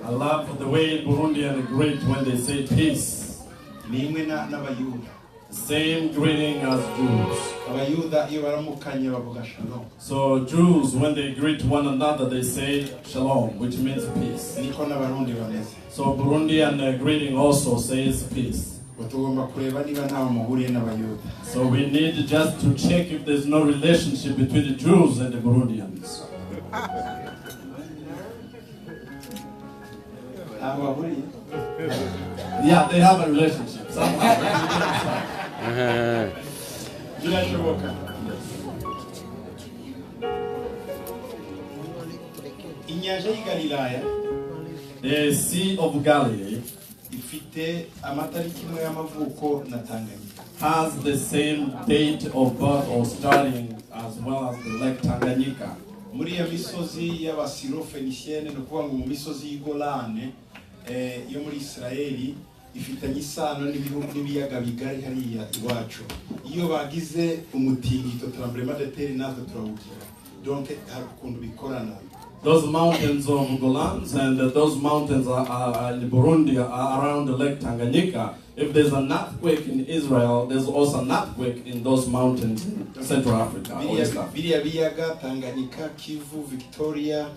I love the way Burundians greet when they say peace. Same greeting as Jews. So Jews, when they greet one another, they say shalom, which means peace. So Burundian greeting also says peace. So we need just to check if there's no relationship between the Jews and the Burundians. Yeah, they have a relationship somehow. The Sea of Galilee has the same date of birth or starting as well as the Lake Tanganyika. Muri ya misozi y'abasirofenisienne no kuvuga ngo mu misozi y'Igolane yo muri Israeli ifitanye isano n'ibihugu n'ibiyaga bigari hariya iwacu. Iyo bagize umutingito tremblement de terre natwe turawugira. Donc hari ukuntu bikorana. Those mountains of Golans and those mountains are in Burundi are around the Lake Tanganyika. If there's an earthquake in Israel, there's also an earthquake in those mountains in Central Africa. Biriya biyaga Tanganyika, Kivu, Victoria,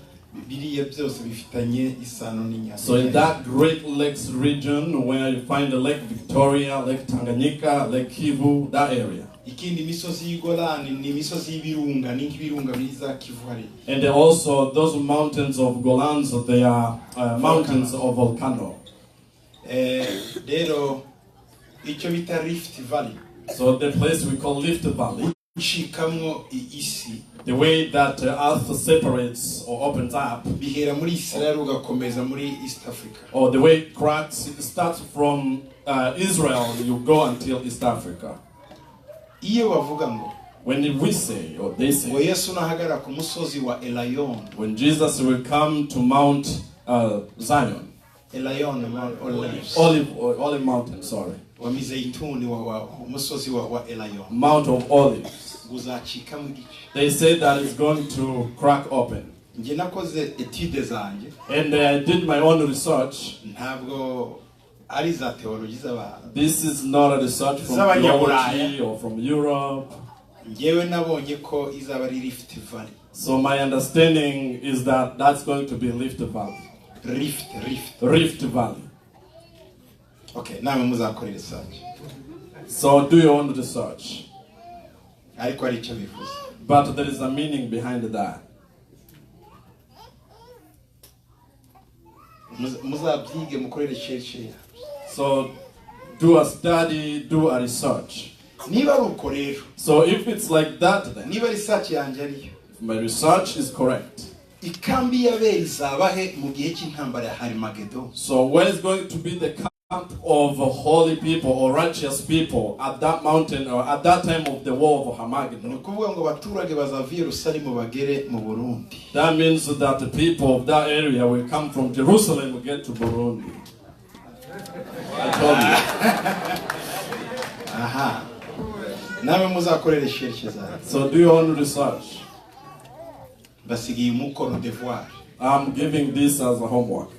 biriya byose bifitanye isano n'inyanja. So in that Great Lakes region where you find the Lake Victoria, Lake Tanganyika, Lake Kivu, that area. Ikindi misozi y'Igolani ni misozi y'ibirunga n'ibirunga biza Kivu hari. And also those mountains of Golans, they are mountains of volcano. Dero icyo bita Rift Valley. So the place we call Rift Valley. Ucikamwo isi. The way that earth separates or opens up. Bihera muri Israel ugakomeza muri East Africa. Or the way it cracks, it starts from Israel, you go until East Africa. Iyo bavuga ngo when we say or they say Yesu nahagara ku musozi wa Elayon, when Jesus will come to Mount Zion, Elayon, Olive Mountain, sorry. Wa mizeituni wa musozi wa Elayon. Mount of Olives. Uzacika mu gice. They say that it's going to crack open. Nje nakoze etude zanje. And I did my own research. Ntabwo ari za theology z'abantu. This is not a research from theology or from Europe. Ngewe nabonye ko izaba ari Rift Valley. So my understanding is that that's going to be Rift Valley. Rift Valley. Okay, namwe muzakora research. So do your own research. Ariko ari cyo bivuze. But there is a meaning behind that. Muzabyige mukore research. So do a study, do a research. So if it's like that, then if my research is correct, so where is going to be the camp of holy people or righteous people at that mountain or at that time of the war of Hamagedon? That means that the people of that area will come from Jerusalem and get to Burundi. I told you. Aha. So do your own research. I'm giving this as a homework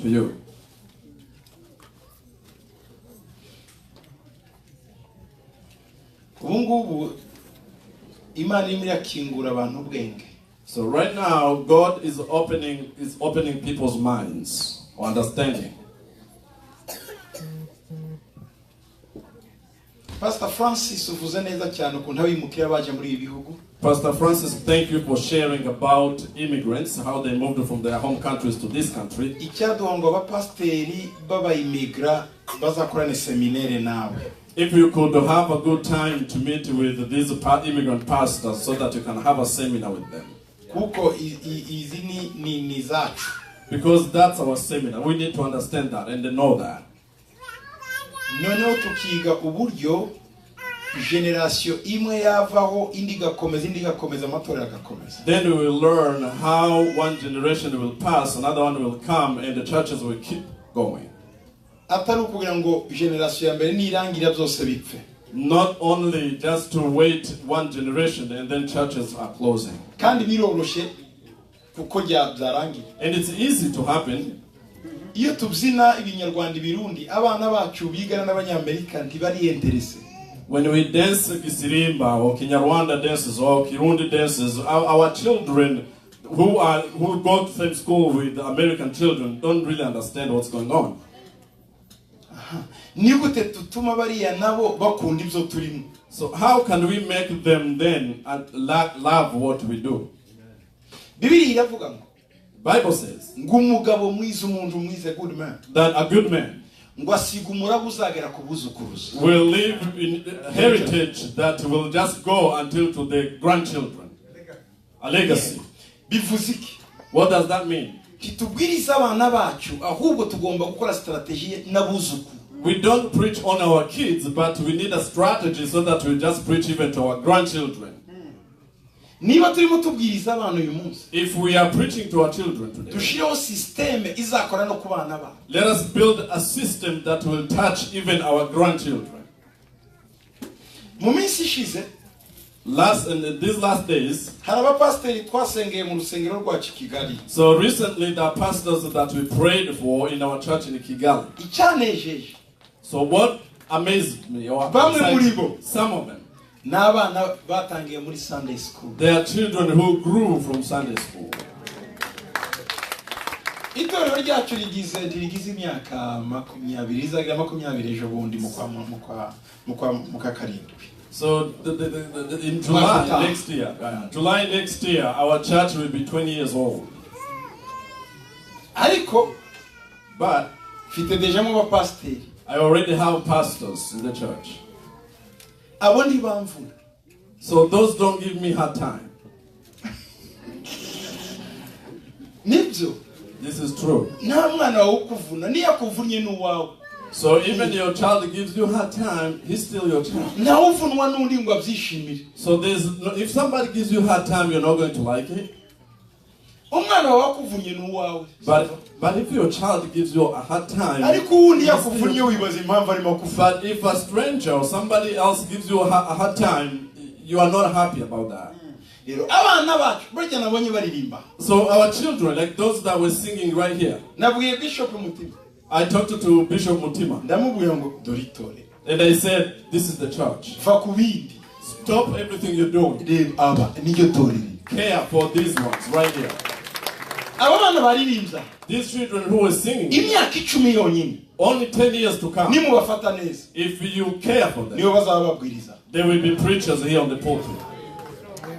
to you. So right now God is opening people's minds or understanding. Pastor Francis, Pastor Francis, thank you for sharing about immigrants, how they moved from their home countries to this country. If you could have a good time to meet with these immigrant pastors so that you can have a seminar with them. Because that's our seminar. We need to understand that and know that. Noneho tukiga uburyo generation imwe yavaho indi gakomeza amatora gakomeza. Then we will learn how one generation will pass, another one will come, and the churches will keep going. Atari ukugira ngo generation ya mbere nirangira byose bipfe. Not only just to wait one generation and then churches are closing. Kandi biroroshe kuko byarangiye. And it's easy to happen. Iyo tubyina ibinyarwanda birundi abana bacu bigana n'abanyamerika ntibari interese. When we dance Kisirimba or Kinyarwanda dances or Kirundi dances, our children who go to the same school with American children don't really understand what's going on. Nigute tutuma bariya nabo bakunda ibyo turimo. So how can we make them then love what we do? Bibiliya iravuga ngo Bible says ngumugabo mwiza umuntu mwiza, good man, that a good man ngo asiga umuraba uzagera ku buzukuruza, will leave in heritage that will just go until to the grandchildren. A legacy. Bivuze iki? What does that mean? Kitubwiriza abana bacu ahubwo tugomba gukora strategy n'abuzukuru. We don't preach on our kids, but we need a strategy so that we just preach even to our grandchildren. Niba turimo tubwiriza abantu uyu munsi, If we are preaching to our children today, dushireho system izakora no ku bana babo. let us build a system that will touch even our grandchildren. Mu minsi ishize In these last days, hari abapasiteri twasengeye mu rusengero rwacu Kigali. so recently the pastors that we prayed for in our church in Kigali. Icyanejeje So what amazed me, or Bamwe muri bo, some of them, n'abana batangiye muri Sunday school. they are children who grew from Sunday school. Itorero ryacu rigize imyaka 20, rizagira 20 ejo bundi mu kwa karindwi. So in July next year, our church will be 20 years old. Ariko But mfite deja mu bapasiteri. I already have pastors in the church. Abo ntibamvuna. So those don't give me hard time. Nibyo. This is true. Nta mwana wawe ukuvuna, niyo akuvunye n'uwawe. So even your child gives you hard time, he's still your child. Ntawe uvunwa n'undi ngo abyishimire. So if somebody gives you hard time, you're not going to like it. Umwana wawe akuvunye n'uwawe. But if your child gives you a hard time, Ariko undi yakuvunye wibaza impamvu arimo kuvuga. but if a stranger or somebody else gives you a hard time, you are not happy about that. Rero abana bacu burya nabonye baririmba. So our children, like those that were singing right here, Nabwiye Bishop Mutima. I talked to Bishop Mutima, Ndamubwira ngo doritore. and I said, this is the church. Va ku bindi. Stop everything you're doing. Reba aba niyo torero. Care for these ones right here. Aba bana baririmbya. These children who were singing, Imyaka 10 yonyine. only 10 years to come. Nimubafata neza. If you care for them, Niyo bazaba babwiriza. they will be preachers here on the pulpit.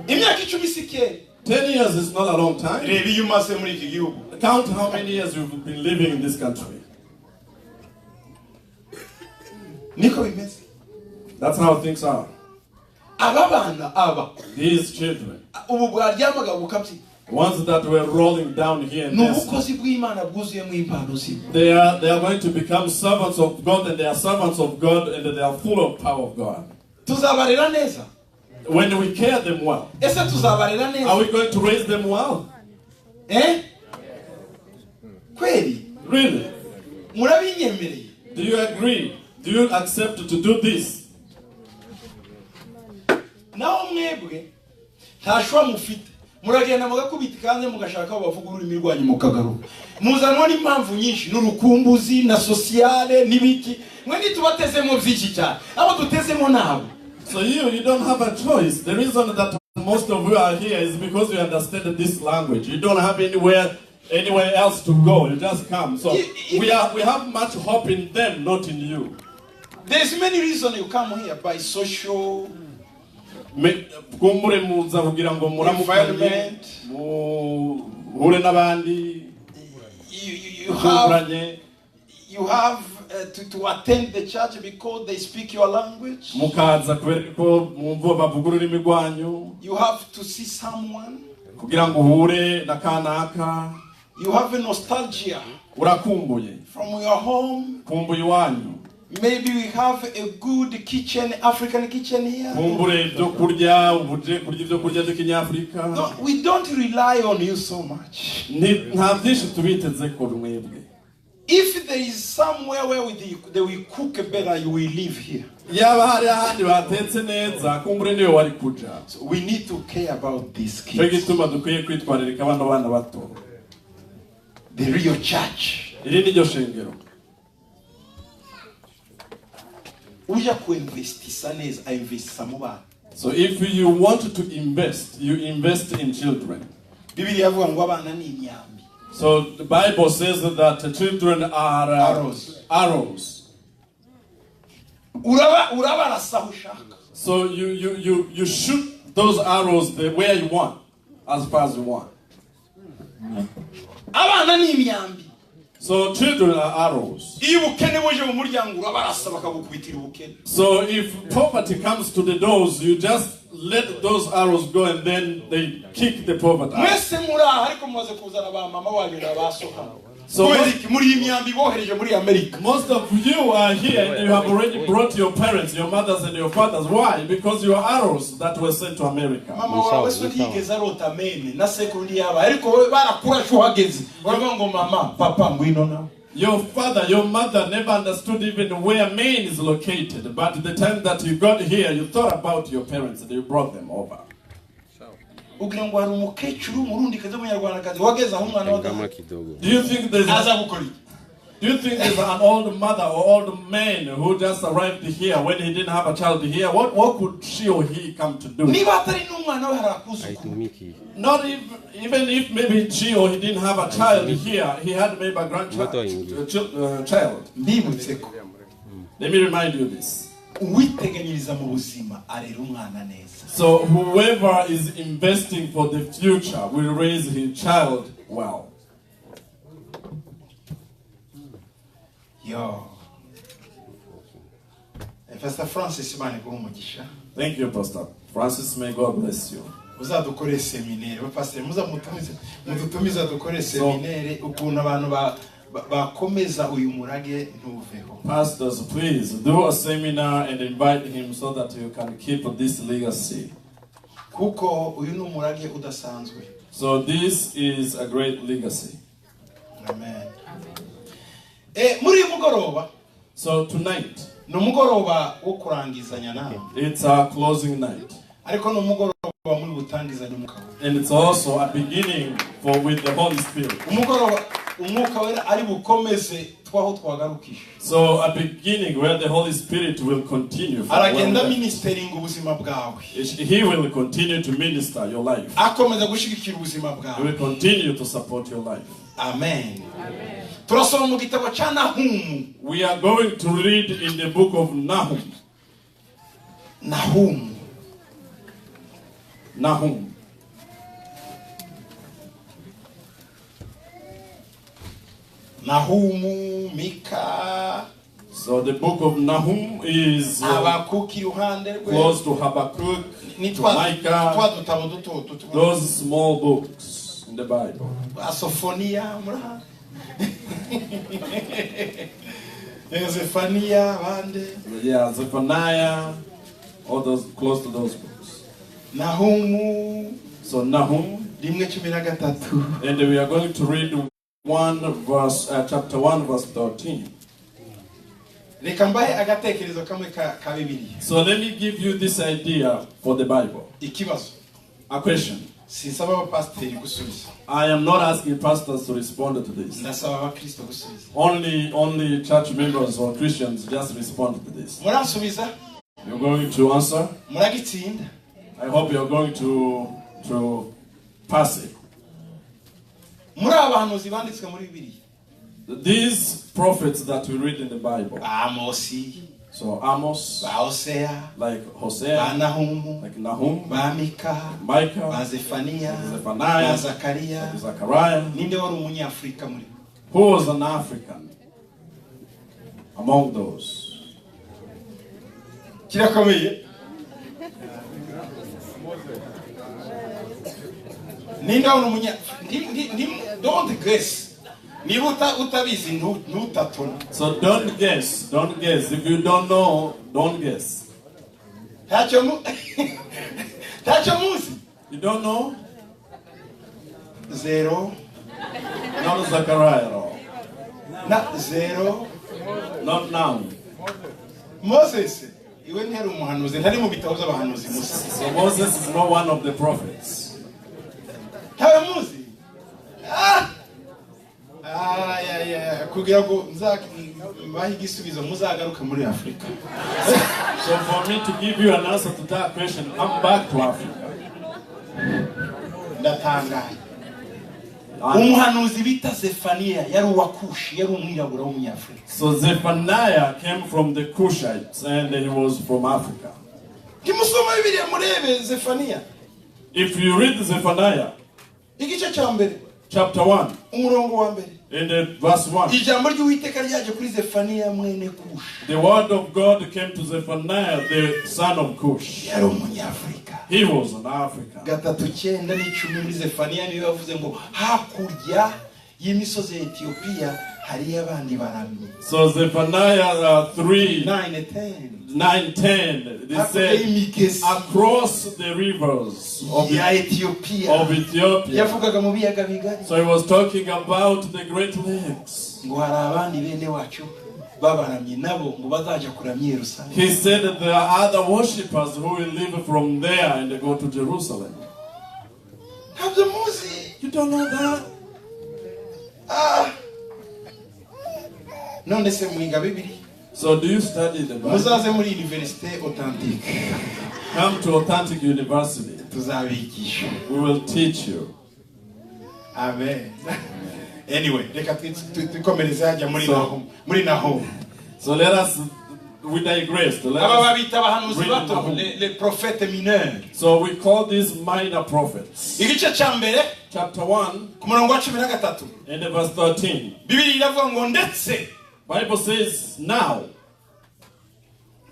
Imyaka 10 sikere. 10 years is not a long time. Reba iyo umaze muri iki gihugu. Count how many years you've been living in this country. Niko bimeze. That's how things are. Aba bana These children, ubu bwaryamaga bukabyi. ones that were rolling down here and Nubukozi bw'Imana bwuzuyemo impano z'Imana. they are going to become servants of God, and they are servants of God, and they are full of power of God. Tuzabarera neza. When we care them well, Ese tuzabarera neza. are we going to raise them well? Kweli? Really? Murabinyemereye? Do you agree? Do you accept to do this? Naho mwebwe ntashwa mufite. Muragenda mugakubita kandi mugashaka bavuga ururimi rwanyu mukagaruka. Muzanwa n'impamvu nyinshi n'urukumbuzi na sociale n'ibiki. Mwe ntitubatezemo byinshi cyane. Abo dutezemo nabo. So you don't have a choice. The reason that most of you are here is because you understand this language. You don't have anywhere else to go. You just come. So we have much hope in them, not in you. There's many reasons you come here by social environment. You have to attend the church because they speak your language. You have to see someone. You have a nostalgia from your home. Maybe we have a good kitchen, African kitchen here. No, we don't rely on you so much. If there is somewhere where they will cook better, you will live here. yaba hari ahandi batetse neza kumbure niwe wari kuja. So we need to care about these cyo kids. gituma dukwiye kwitwararika bano bana bato. The real church. Iri ni ryo shengero. Uja kuinvestisa neza, ainvestisa mu bana. So if you want to invest, you invest in children. Bibiliya yavuga ngo abana ni imyambi. So the Bible says that children are arrows. Urabarasa ushaka. So you shoot those arrows the way you want, as far as you want. Abana ni imyambi. So children are arrows. So if poverty comes to the doors, you just let those arrows go and then they kick the poverty out. So most of you are here and you have already brought your parents, your mothers and your fathers. Why? Because you are arrows that were sent to America. Your father, your mother never understood even where Maine is located. But the time that you got here, you thought about your parents and you brought them over. Do you think there's an old mother or old man who just arrived here when he didn't have a child here? What could she or he come to do? Not even if maybe she or he didn't have a child here, he had maybe a grandchild, child. Let me remind you this. So whoever is investing for the future will raise his child well. Yo. Pastor Francis, thank you, Pastor Francis. May God bless you. Uzadukore seminere pastor mututumiza dukore seminere ukuntu abantu bakomeza uyu murage ntuveho. Pastors, please do a seminar and invite him so that you can keep this legacy. Kuko uyu ni umurage udasanzwe. So this is a great legacy. Amen. Muri mugoroba. So tonight, no mugoroba wo kurangizanya nawe. It's our closing night. Ariko no mugoroba muri butangiza n'umwuka. And it's also a beginning with the Holy Spirit. Umugoroba umwuka wera ari bukomeze twaho twagarukije. So a beginning where the Holy Spirit will continue. Aragenda ministering ubuzima bwawe. He will continue to minister your life. Akomeza gushigikira ubuzima bwawe. He will continue to support your life. Amen. Turasoma mu gitabo cya Nahum. We are going to read in the book of Nahum. Nahum. Nahumu, Mika. So the book of Nahum is close to Habakkuk, to Micah, those small books in the Bible. Zephaniah, all those close to those books. Nahumu. So Nahum, and we are going to read chapter 1 verse 13. So let me give you this idea for the Bible. A question. I am not asking pastors to respond to this. Only church members or Christians just respond to this. You're going to answer. I hope you're going to pass it. These prophets that we read in the Bible. So Amos, like Hosea, like Nahum, Micah, Zephaniah, Zechariah. Who was an African among those? Don't guess. So don't guess. If you don't know, don't guess. You don't know? Zero. Not Zechariah at all. Na zero. Not now. Moses. Iwe ntari umuhanuzi ntari mu bitabo by'abahanuzi Musa. So Moses is not one of the prophets. Tawe muzi? Kugira ngo nzabahe igisubizo muzagaruka muri Afrika. So for me to give you an answer to that question, come back to Africa. Ndatangaye. Umuhanuzi bita Zephaniah yari uwa Kushi, yari umwirabura w'umunyafrika. So Zephaniah came from the Cushites and he was from Africa. Kimusoma Bibiliya murebe Zephaniah. If you read Zephaniah, igice cya mbere, chapter 1, umurongo wa mbere, in the verse 1, ijambo ry'Uwiteka ryaje kuri Zephaniah mwene Kushi. the word of God came to Zephaniah, the son of Cush. Yari umunyafrika. He was an African. 3:9 muri Zephaniah niyo yavuze ngo hakurya y'imisozi ya Ethiopia hari abandi baramye. So Zephaniah 9:10 they said across the rivers of Ethiopia. Yavugaga mu biyaga bigari. So he was talking about the Great Lakes. Ngo hari abandi bene wacu babaramye nabo ngo bazaja kuramya Yerusalemu. He said that there are other worshippers who will leave from there and they go to Jerusalem. Ntabyo muzi? You don't know that? None se mwiga Bibiliya? So do you study the Bible? Muzaze muri Université Authentique. Come to Authentic University. Tuzabigisha. We will teach you. Amen. Anyway, reka twikomereze hajya muri naho. So let us, we digress. Aba babita abahanuzi bato, les prophètes mineurs. So we call these minor prophets. Igice cya mbere, chapter 1, ku murongo wa 13. and verse 13. Bibiliya iravuga ngo ndetse Bible says now.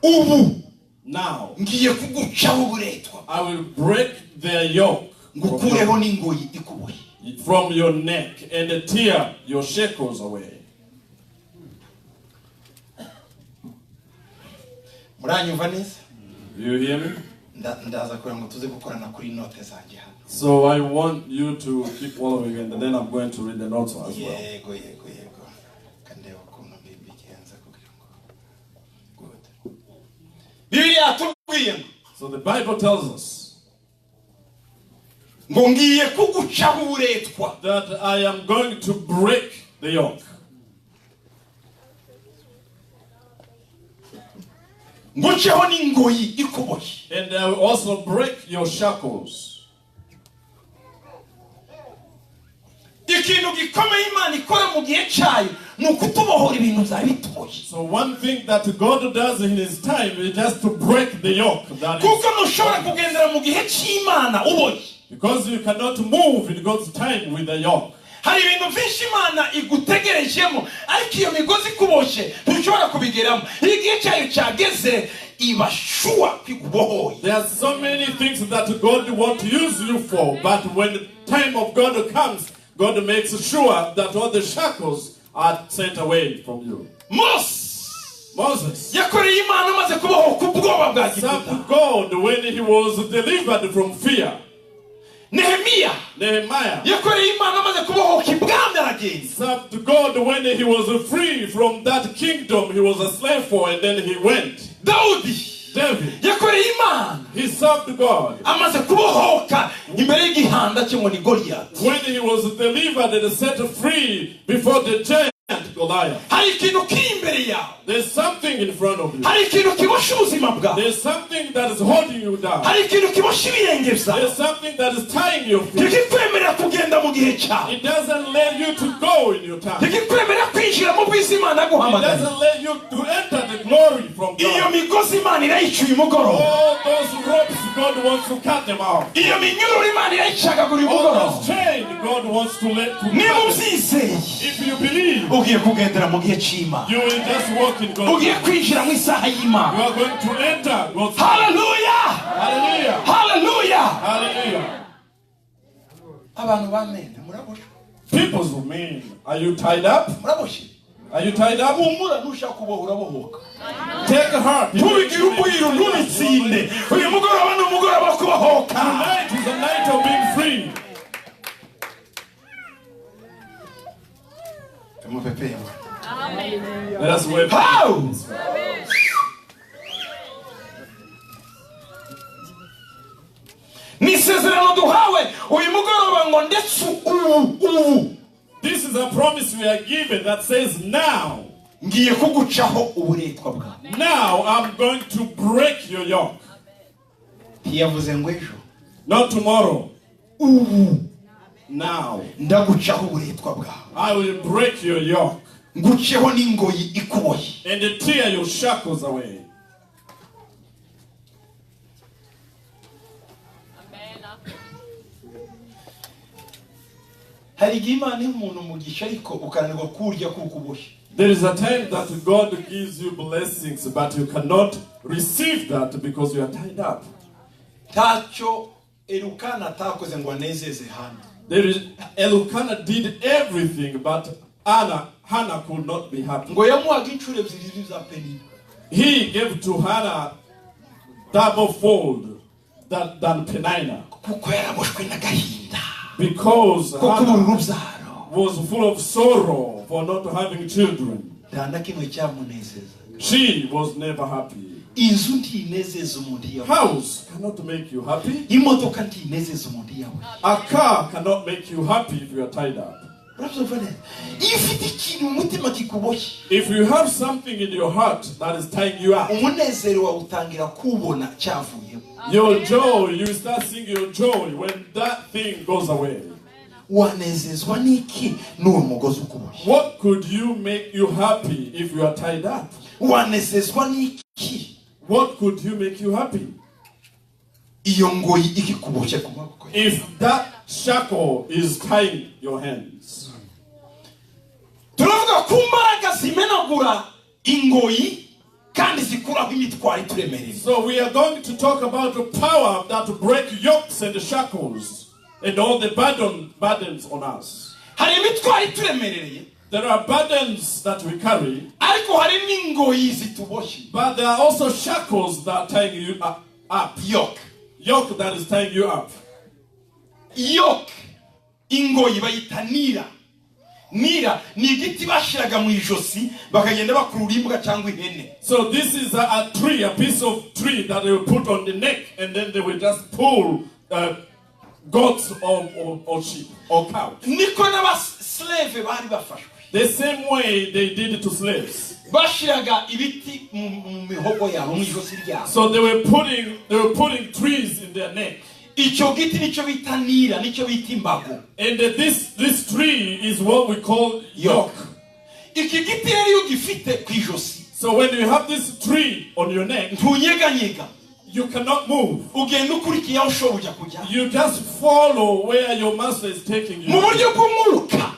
Ubu now ngiye kugucaho uburetwa. I will break their yoke ngukureho n'ingoyi ikuboye from your neck and tear your shackles away. Muranyumva neza? You hear me? Ndaza kugira ngo tuze gukorana kuri note zanjye hano. So I want you to keep following and then I'm going to read the notes as well. Yego. Kandeba ukuntu mbigenza kugira ngo. Good. Bibiliya tubwiye. So the Bible tells us ngo ngiye kugucaho uburetwa, that I am going to break the yoke. nguceho n'ingoyi ikuboye. And I will also break your shackles. Ikintu gikomeye Imana ikora mu gihe cyayo ni ukutubohora ibintu byari bituboye. So one thing that God does in His time is just to break the yoke. Kuko ntushobora kugendera mu gihe cy'Imana uboye. Because you cannot move in God's time with the yoke. Hari ibintu byinshi Imana igutegerejemo, ariko iyo migozi ikuboshe ntushobora kubigeramo. Igihe cyayo cyageze ibashua kwigubohoye. There are so many things that God wants to use you for, but when the time of God comes, God makes sure that all the shackles are sent away from you. Moses yakoreye Imana amaze kubohoka ubwoba bwa Egiputa. served God when he was delivered from fear. Nehemiah yakoreye Imana amaze kubohoka ibwami aragenda. Served God when he was free from that kingdom he was a slave for, and then he went. David yakoreye Imana, he served God amaze kubohoka imbere y'igihanda cyo ngo ni Goliath. when he was delivered and set free before the giant Goliath. Hari ikintu kiri imbere yawe. There's something in front of you. Hari ikintu kibosha ubuzima bwawe. There's something that is holding you down. Hari ikintu kibosha ibirenge byawe. There's something that is tying your feet. Ntikikwemerera kugenda mu gihe cyawe. It doesn't let you to go in your time. Ntikikwemerera kwinjira mu bw'isi Imana It yaguhamagaye. doesn't let you to enter the glory from Iyo God. migozi Imana irayicyuye umugoroba. All those ropes, God wants to cut them off. Iyo minyururu Imana irayicagagura All umugoroba. those chains, God wants to let to Niba cut them. ubyizeye If you believe, ugiye kugendera mu gihe cy'Imana. you will just walk in God's Ugiye time. kwinjira mu isaha You y'Imana. are going to enter God's time. Hallelujah! Hallelujah. Hallelujah! Hallelujah. Abantu bamene muraboshe. People's mean. Are you tied up? Muraboshe. Are you tied up? Humura ntushaka kubohora bohoka. Take heart. Ntubigire ubwiro ntubitsinde. Uyu mugoroba ni umugoroba wo kubohoka. Tonight is a night of being free. Let us wave. How? Nisezerano duhawe uyu mugoroba ngo ndetse ubu. This is a promise we are given that says now. Ngiye kugucaho uburetwa bwawe. Now I'm going to break your yoke. Ntiyavuze ngo ejo. Not tomorrow. Ubu. Now. Ndagucaho uburetwa bwawe. I will break your yoke. Nguceho n'ingoyi ikuboye. And tear your shackles away. Hari igihe Imana umuntu umugisha ariko ukananirwa kurya kuko uboshye. There is a time that God gives you blessings, but you cannot receive that because you are tied up. Ntacyo Elukana atakoze ngo anezeze Hana. Elkanah did everything, but Hannah could not be happy. Ngo yamuhaga incuro ebyiri za Penina. He gave to Hannah double fold than Penina. Kuko yaraboshwe n'agahinda. Because Kuko Hannah urubyaro was full of sorrow for not having children. Nta kimwe cyamunezeza. She was never happy. Inzu ntinezeza umuntu yawe. House cannot make you happy. Imodoka ntinezeza umuntu yawe. A car cannot make you happy if you are tied up. Iyo ufite ikintu mu mutima kikuboshye, If you have something in your heart that is tying you up, umunezero wawe utangira kubona cyavuyemo. your joy, you start seeing your joy when that thing goes away. Wanezezwa n'iki n'uwo mugozi ukuboshye? What could you make you happy if you are tied up? Wanezezwa n'iki? What could you make you happy? Iyo ngoyi ikikuboshye ku maboko. If that shackle is tying your hands. Turavuga ku mbaraga zimenagura ingoyi kandi zikuraho imitwaro ituremereye. So we are going to talk about the power that break yokes and shackles and all the burdens on us. Hari imitwaro ituremereye. There are burdens that we carry, ariko hari n'ingoyi zituboshye. but there are also shackles that are tying you up. Yoke that is tying you up. Yoke, ingoyi bayita nira. Nira ni igiti bashiraga mu ijosi bakagenda bakurura imbwa cyangwa ihene. So this is a tree, a piece of tree that they will put on the neck, and then they will just pull goats or sheep or cows. Niko n'abaslave bari bafashwe. The same way they did it to slaves. Bashiraga ibiti mu mihogo yabo mu ijosi ryabo. So they were putting trees in their neck. Icyo giti nicyo bita nira, nicyo bita imbago. And this tree is what we call yoke. Iki giti rero iyo gifite ku ijosi. So when you have this tree on your neck, ntunyeganyega. you cannot move. Ugenda ukurikiye aho ushobora kujya. You just follow where your master is taking you. Mu buryo bw'umwuka.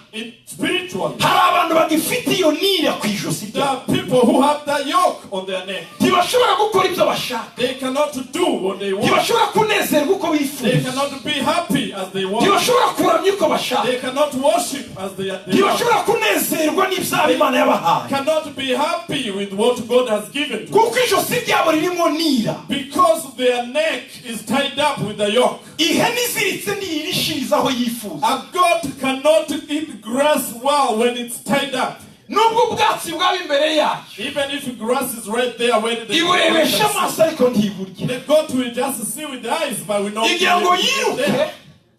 Spiritually, hari abantu bagifite iyo nira ku ijosi. there are people who have that yoke on their neck. Ntibashobora gukora ibyo bashaka. They cannot do what they want. Ntibashobora kunezerwa uko They bifuza. cannot be happy as they want. Ntibashobora kuramya uko bashaka. They cannot worship as they want. Ntibashobora kunezerwa n'ibyaha Imana yabahaye. Cannot be happy with what God has given to them. Kuko ijosi ryabo ririmo nira. Because their neck is tied up with the yoke. Ihene iziritse ntirishiriza aho yifuza. A goat cannot eat grass well when it's tied up. Nubwo ubwatsi bwaba imbere yacu. Even if grass is right there where the iburebesha amaso ariko ntiburya. the goat will just see with the eyes, but we know igira ngo yiruke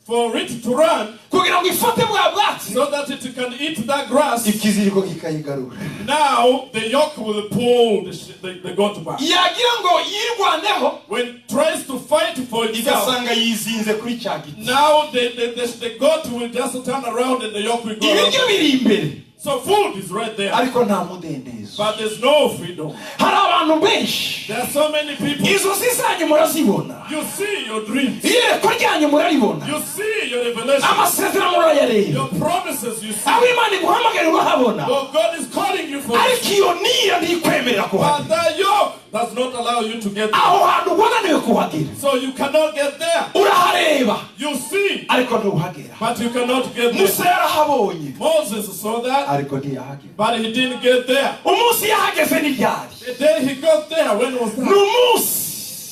for it to run, kugira ngo ifate bwa bwatsi, so that it can eat that grass. ikiziriko kikayigarura. Now the yoke will pull the goat back. yagira ngo yirwaneho, when it tries to fight for itself, igasanga yizinze kuri cya giti. now the goat will just turn around and the yoke will go ibiryo around. biri imbere. So food is right there, ariko nta mudendezo. but there's no freedom. hari abantu benshi. There are so many people. izo zizanye murazibona. You see your dreams. iyerekwa ryanyu muraribona. You see your revelation. amasezerano murayareba. Your promises you see. abo Imana iguhamagara urahabona. Well, God is calling you for ariko this. iyo nira ntikwemerera kuhagera. But that yoke does not allow you to get there. aho hantu wananiwe kuhagera. So you cannot get there. urahareba You see, ariko ntuhagera. but you cannot get musa there. yarahabonye Moses saw that, ariko ntiyahagera. but he didn't get there. umunsi yahageze n'iryari. The day he got there, when was ni that? umunsi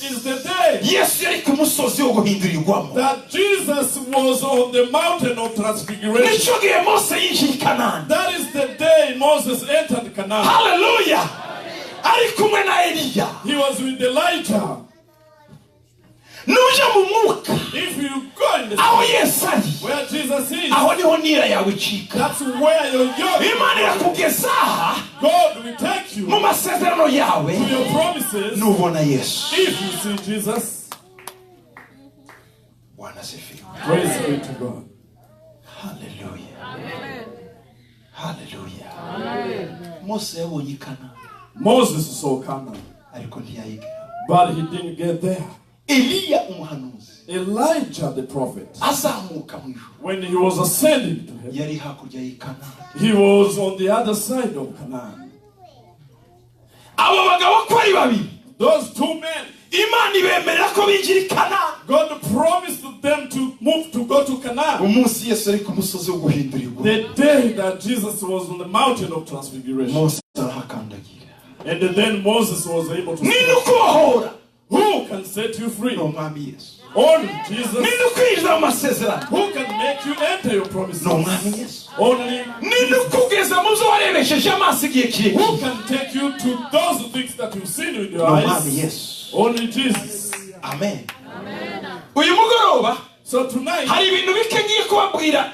Is the day yesu yari ku musozi wo guhindurirwamo. that Jesus was on the mountain of transfiguration. nicyo gihe mose yinjiye i kanani. That is the day Moses entered Canaan, hallelujah, ari kumwe na Eliya. he was with Elijah. Nuja mu mwuka, If you go in the aho spirit, Yesu ari, where Jesus is, aho niho nira yawe icika. that's where your Imana yoke. irakugeza aha God will take you mu masezerano yawe to your promises nubona Yesu. if you see Jesus. Bwana asifiwe. Praise be to God. Hallelujah. Hallelujah. Mose yabonye Kana Moses saw Canaan, ariko ntiyayigera. but he didn't get there. Eliya umuhanuzi Elijah the prophet, azamuka mu ijuru, when he was ascending to heaven, yari hakurya y'Ikana. he was on the other side of Canaan. Abo bagabo ko ari babiri, Those two men, Imana ibemerera ko binjira i Kana. God promised them to move to go to Canaan. Umunsi Yesu ari ku musozi wo guhindurirwa, The day that Jesus was on the mountain of transfiguration, Mose arahakandagira. and then Moses was able to Ninde say, ukubohora? who can set you free? Ni umwami Yesu. Only Jesus. Ninde ukwinjiza mu masezerano? Who can make you enter your promises? Ni umwami Yesu. Only Ninde ukugeza mu byo warebesheje amaso igihe kirekire? who can take you to those things that you've seen with your Ni umwami eyes? Yesu. Only Jesus. Amen. Uyu mugoroba So tonight, hari ibintu bike ngiye kubabwira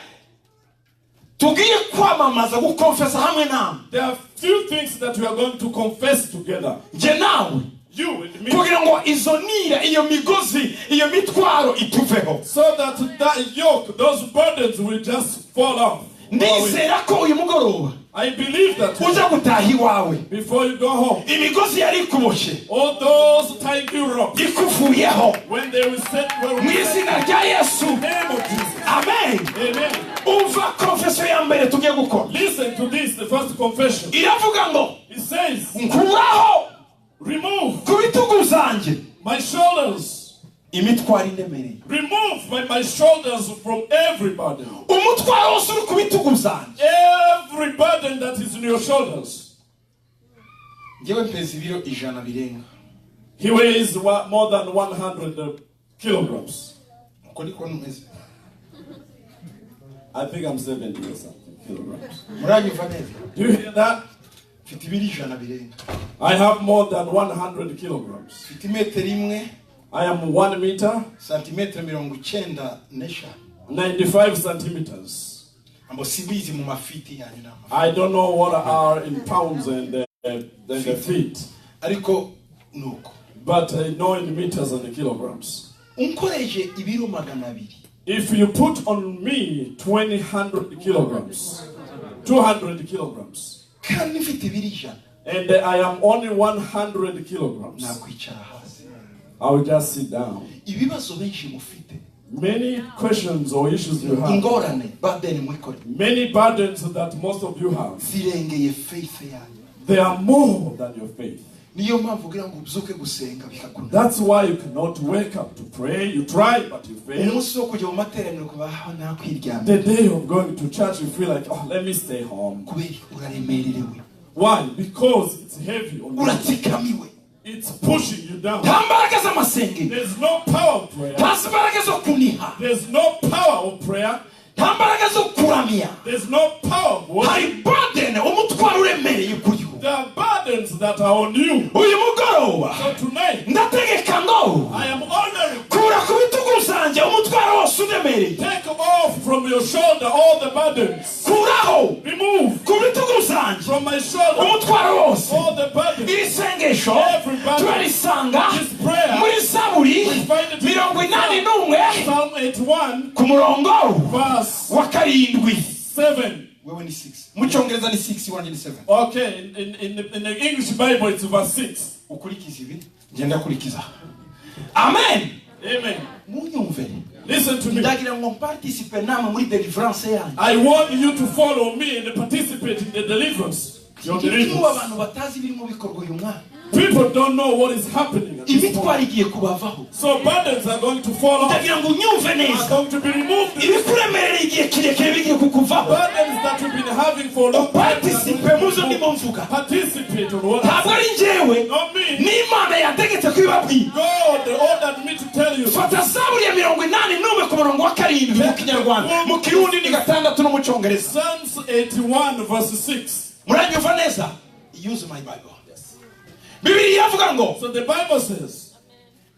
tugiye kwamamaza gukonfesa hamwe nawe, there are few things that we are going to confess together. nje nawe, You and me. kugira ngo izo nira, iyo migozi, iyo mitwaro ituveho. So that that yoke, those burdens will just fall off. Ndizera ko uyu mugoroba I believe that uza gutaha iwawe before you go home, imigozi yari ikuboshye all those tying you ropes, ikuvuyeho when they will set mu izina rya Yesu. the name of Jesus. Amen. Amen. Umva konfeso ya mbere tugiye gukora, Listen to this, the first confession. iravuga ngo It says, nkuraho remove ku bitugu zanjye my shoulders. imitwaro inemereye. Remove my shoulders from every burden. Umutwaro wose uri ku bitugu zanjye. Every burden that is in your shoulders. Ngewe mpeza ibiro 100 birenga. He weighs more than 100 kilograms. Uko niko numeze. I think I'm 70 or something kilograms. Muranyumva neza? Do you hear that? Mfite ibiro 100 birenga. I have more than 100 kilograms. Mfite metero imwe, I am 1 meter, santimetero 94. 95 centimeters. Ambo sibizi mu mafiti yanyu nama. I don't know what are in pounds and the feet, Ariko nuko. but I know in meters and kilograms. Unkoreje ibiro 200. If you put on me 200 kilograms, 200 kilograms, Kandi mfite ibiro 100. and I am only 100 kilograms, Nakwicara hasi. I will just sit down. Ibibazo benshi mufite. Many questions or issues you have, Ingorane badeni mwikore. many burdens that most of you have, Zirengeye faith yanyu. they are more than your faith. Niyo mpamvu kugira ngo ubyuke gusenga bikakunda. That's why you cannot wake up to pray. You try, but you fail. Umunsi wo kujya mu materaniro kuba nakwiryamye. The day of going to church, you feel like, oh, let me stay home. Kubera uraremererewe. Why? Because it's heavy on you. Uratsikamiwe. It's pushing you down. Nta mbaraga z'amasengero. There's no power of prayer. Nta mbaraga zo kuniha. There's no power of prayer. Nta mbaraga zo kuramya. There's no power of worship. Hari burden umutwaro uremereye kuriho. There are burdens that are on you. Uyu mugoroba So tonight, ndategeka ngo I am honoring. kura ku bitugu zanjye umutwaro wose uremereye. Take off from your shoulder all the burdens. Kuraho Remove ku bitugu zanjye from my shoulder umutwaro wose. all the burdens. Iri sengesho turarisanga This prayer, muri Zaburi we find it in 81 Psalm 81, ku murongo verse wa 7. 7. Wewe ni 6. Mu Cyongereza ni 6, iwanjye ni 7. Okay, in the English Bible, it's verse 6. Ukurikiza ibi, ngenda kurikiza. Amen. Amen. Munyumve. Listen to me. Ndagira ngo participe namwe muri deliverance yanyu. I want you to follow me and participate in the deliverance. Your deliverance. Abantu batazi birimo bikorwa uyu mwaka. People don't know what is happening at this Imitwaro point. igiye kubavaho. So burdens are going to fall off. Ndagira ngo unyumve Are neza. going to be removed. Ibikuremerera igihe kirekire bigiye kukuvaho. Burdens that you've been having for a long time. Participe muzo ndimo mvuga. Participate on what Ntabwo ari njyewe. Not me. N'Imana yategetse kwibabwira. God ordered me to tell you. Fata Zaburi ya 81 ku murongo wa 7 mu Kinyarwanda. Mu Kirundi ni 6 no mu Cyongereza. Psalms 81 verse 6. muranyumva neza? Use my Bible. Yes. Bibiliya yavuga ngo, so the Bible says,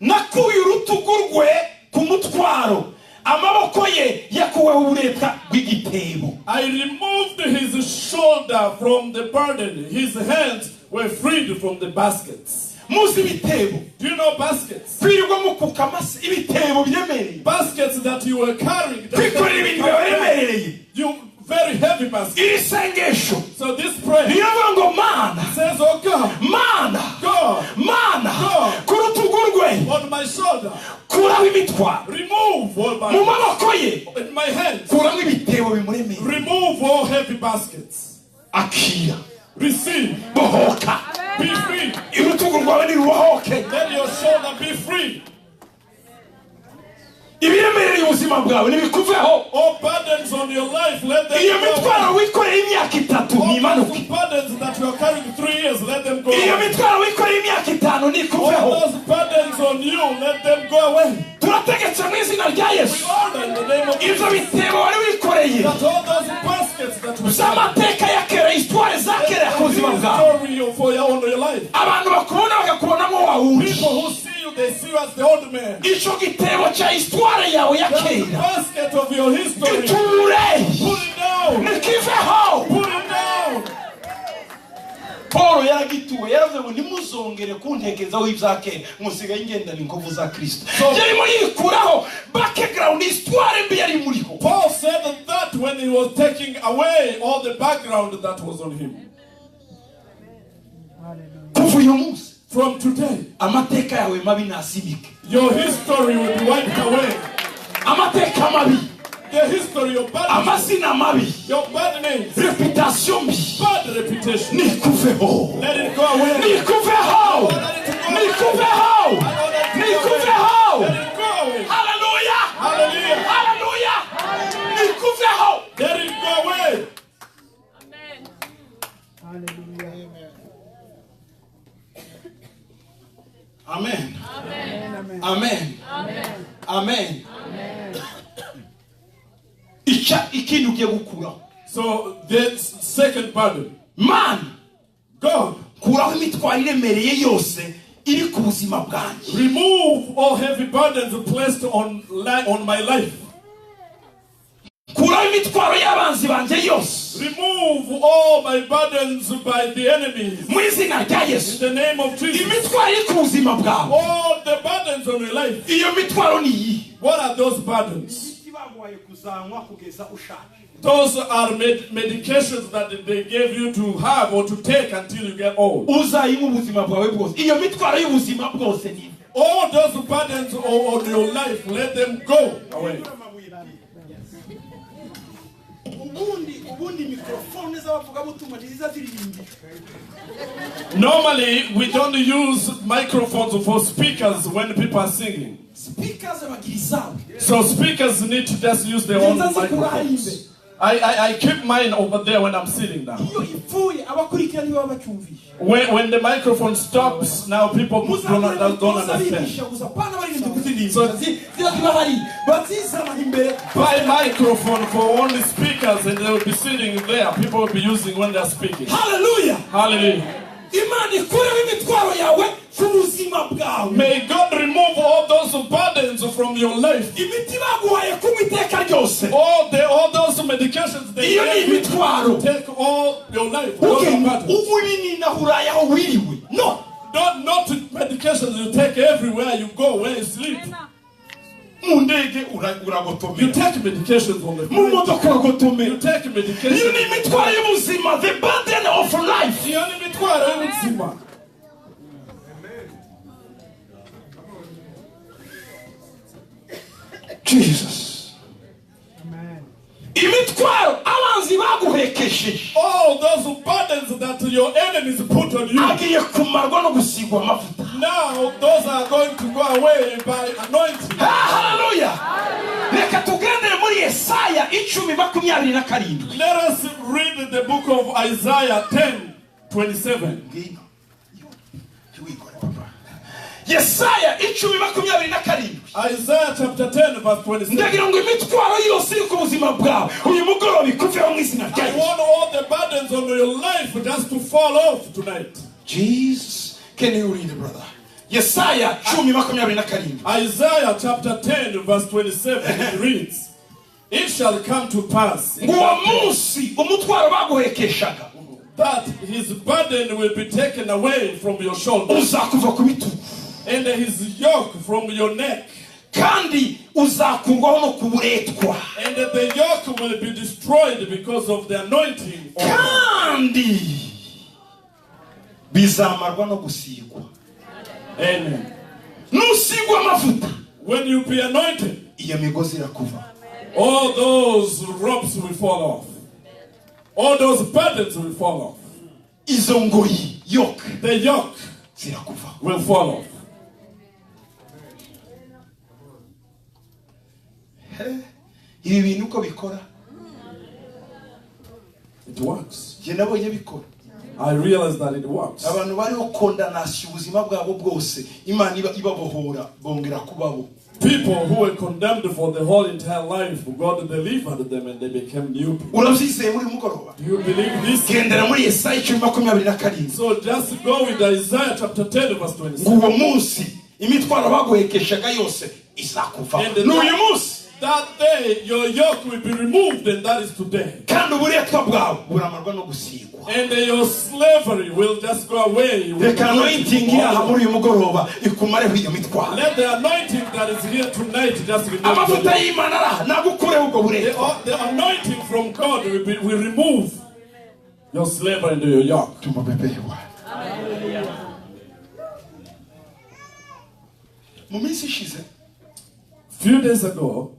nakuye urutugu rwe ku mutwaro, amaboko ye yakuwe uburetwa bw'igitebo. I removed his shoulder from the burden. His hands were freed from the baskets. Muzi ibitebo? Do you know baskets? Kwirirwa mukuka amase ibitebo biremereye. Baskets that you were carrying. Kwikorera ibintu biremereye. You very heavy baskets. Iri sengesho. So this prayer Biravuga ngo Mana says, oh God, God, God, ku rutugu rwe on my shoulder, kuraho imitwaro, remove all mu maboko ye in my hands, kuramo ibitebo bimuremereye, remove all heavy baskets. Akira, receive, bohoka, be free. Urutugu rwawe nirubohoke. Let your shoulder be free. Ibiremereye ubuzima bwawe nibikuveho. All burdens on your life, let them Iyo go. mitwaro wikoreye imyaka 3 nimanuke. All burdens that you are carrying 3 years, let them go. Iyo mitwaro wikoreye imyaka 5 nikuveho. All those burdens on you, let them go away. Turategetse mu izina rya Yesu. We order in the name of Ibyo bitebo wari wikoreye. that all those baskets that we Z'amateka ya kera, histoire za kera ku buzima bwawe. story for your life. Abantu bakubona bagakubonamo wawundi. People who see you, they see you as the old man. Ico gitebo cha histoire yawe ya That's the kera. basket of your history. Giture. Put it down. Nikiveho. Put it down. Paul yaragituwe yaravuze ngo nimuzongere kuntekezaho ibyakera musigaye ingendana inkovu za Kristo. Yarimo yikuraho background histoire mbi yari muriho. Paul said that when he was taking away all the background that was on him. Kuva uyu munsi From today, amateka yawe mabi nasibike. your history will be wiped away. Amateka mabi, The history of bad, amazina mabi, your bad names, reputation mbi, bad reputation. nikuveho. Let it go away. Nikuveho. Nikuveho. Nikuveho. Let it go away. Hallelujah. Hallelujah. Hallelujah. Nikuveho. Let it go away. Amen. Amen. Amen. Amen. Amen. Amen. Ikintu ugiye gukuraho. So the second burden, Man, God, kuraho imitwaro iremereye yose iri ku buzima bwanjye. remove all heavy burdens placed on my life. Kuraho imitwaro y'abanzi banje yose. Remove all my burdens by the enemies. Mu izina rya In Yesu. the name of Jesus. Imitwaro iri ku buzima bwawe. All the burdens on your life. Iyo mitwaro ni iyi. What are those burdens? Baguhaye kuzanywa kugeza ushaje. Those are medications that they gave you to have or to take until you get old. Uzayimu ubuzima bwawe bwose. Iyo mitwaro y'ubuzima bwose ni. All those burdens on your life, let them go away. Ubundi mikrofone z'abavuga butumwa niza ziririmba. Normally, we don't use microphones for speakers when people are singing. Speakers bagirizao. So speakers need to just use their own microphones. I keep mine over there when I'm sitting down. When the microphone stops, now people don't understand. So buy microphone for only speakers and they will be sitting there. People will be using when they're speaking. Hallelujah. Hallelujah. May God remove all those burdens from your life. All those medications they gave you, take all your life. No. Not medications you take everywhere you go when you sleep. You take medications on the phone. You take medications. The burden of life. Jesus. Amen. All those burdens that your enemies put on you, now those are going to go away by anointing. Hallelujah. Let us read the book of Isaiah 10:27. Yesaya 10:27. Isaiah chapter 10 verse 27. Ndagira ngo imitwaro yose iri ku buzima bwawe uyu mugoroba ikuveho mu izina rya I Yesu. want all the burdens on your life just to fall off tonight. Jesus, can you read it, brother? Yesaya 10:27. Isaiah chapter 10 verse 27 it reads, it shall come to pass in Uwo that day munsi umutwaro baguhekeshaga that his burden will be taken away from your shoulder uzakuva ku bitugu and his yoke from your neck, kandi uzakurwaho no kuburetwa and the yoke will be destroyed because of the anointing. kandi bizamarwa no gusigwa. Amen. Nusigwa amavuta When you be anointed, iyo migozi irakuva. all those ropes will fall off. All those burdens will fall off. Izo ngoyi yoke The yoke zirakuva. will fall off. Ibi bintu uko bikora It works. je nabonye bikora. I realize that it works. Abantu bariho kondanasi ubuzima bwabo bwose Imana ibabohora bongera kubabo. People who were condemned for the whole entire life, God delivered them and they became new people. Urabyizeye muri mugoroba? Do you believe this? Gendera muri Yesaya 10:27. So just go with Isaiah chapter 10 verse 27. Nguwo munsi imitwaro baguhekeshaga yose izakuva. And the- N'uyu munsi That day your yoke will be removed, and that is today. kandi uburetwa bwawe buramarwa no gusigwa. And your slavery will just go away. Reka anointing iraha muri uyu mugoroba ikumareho iyo mitwaro. Let the anointing that is here tonight just remove Amavuta you. y'Imana araha nagukureho ubwo buretwa. The anointing from God will remove your slavery and your yoke. Tumabebewa. Mu minsi ishize Few days ago,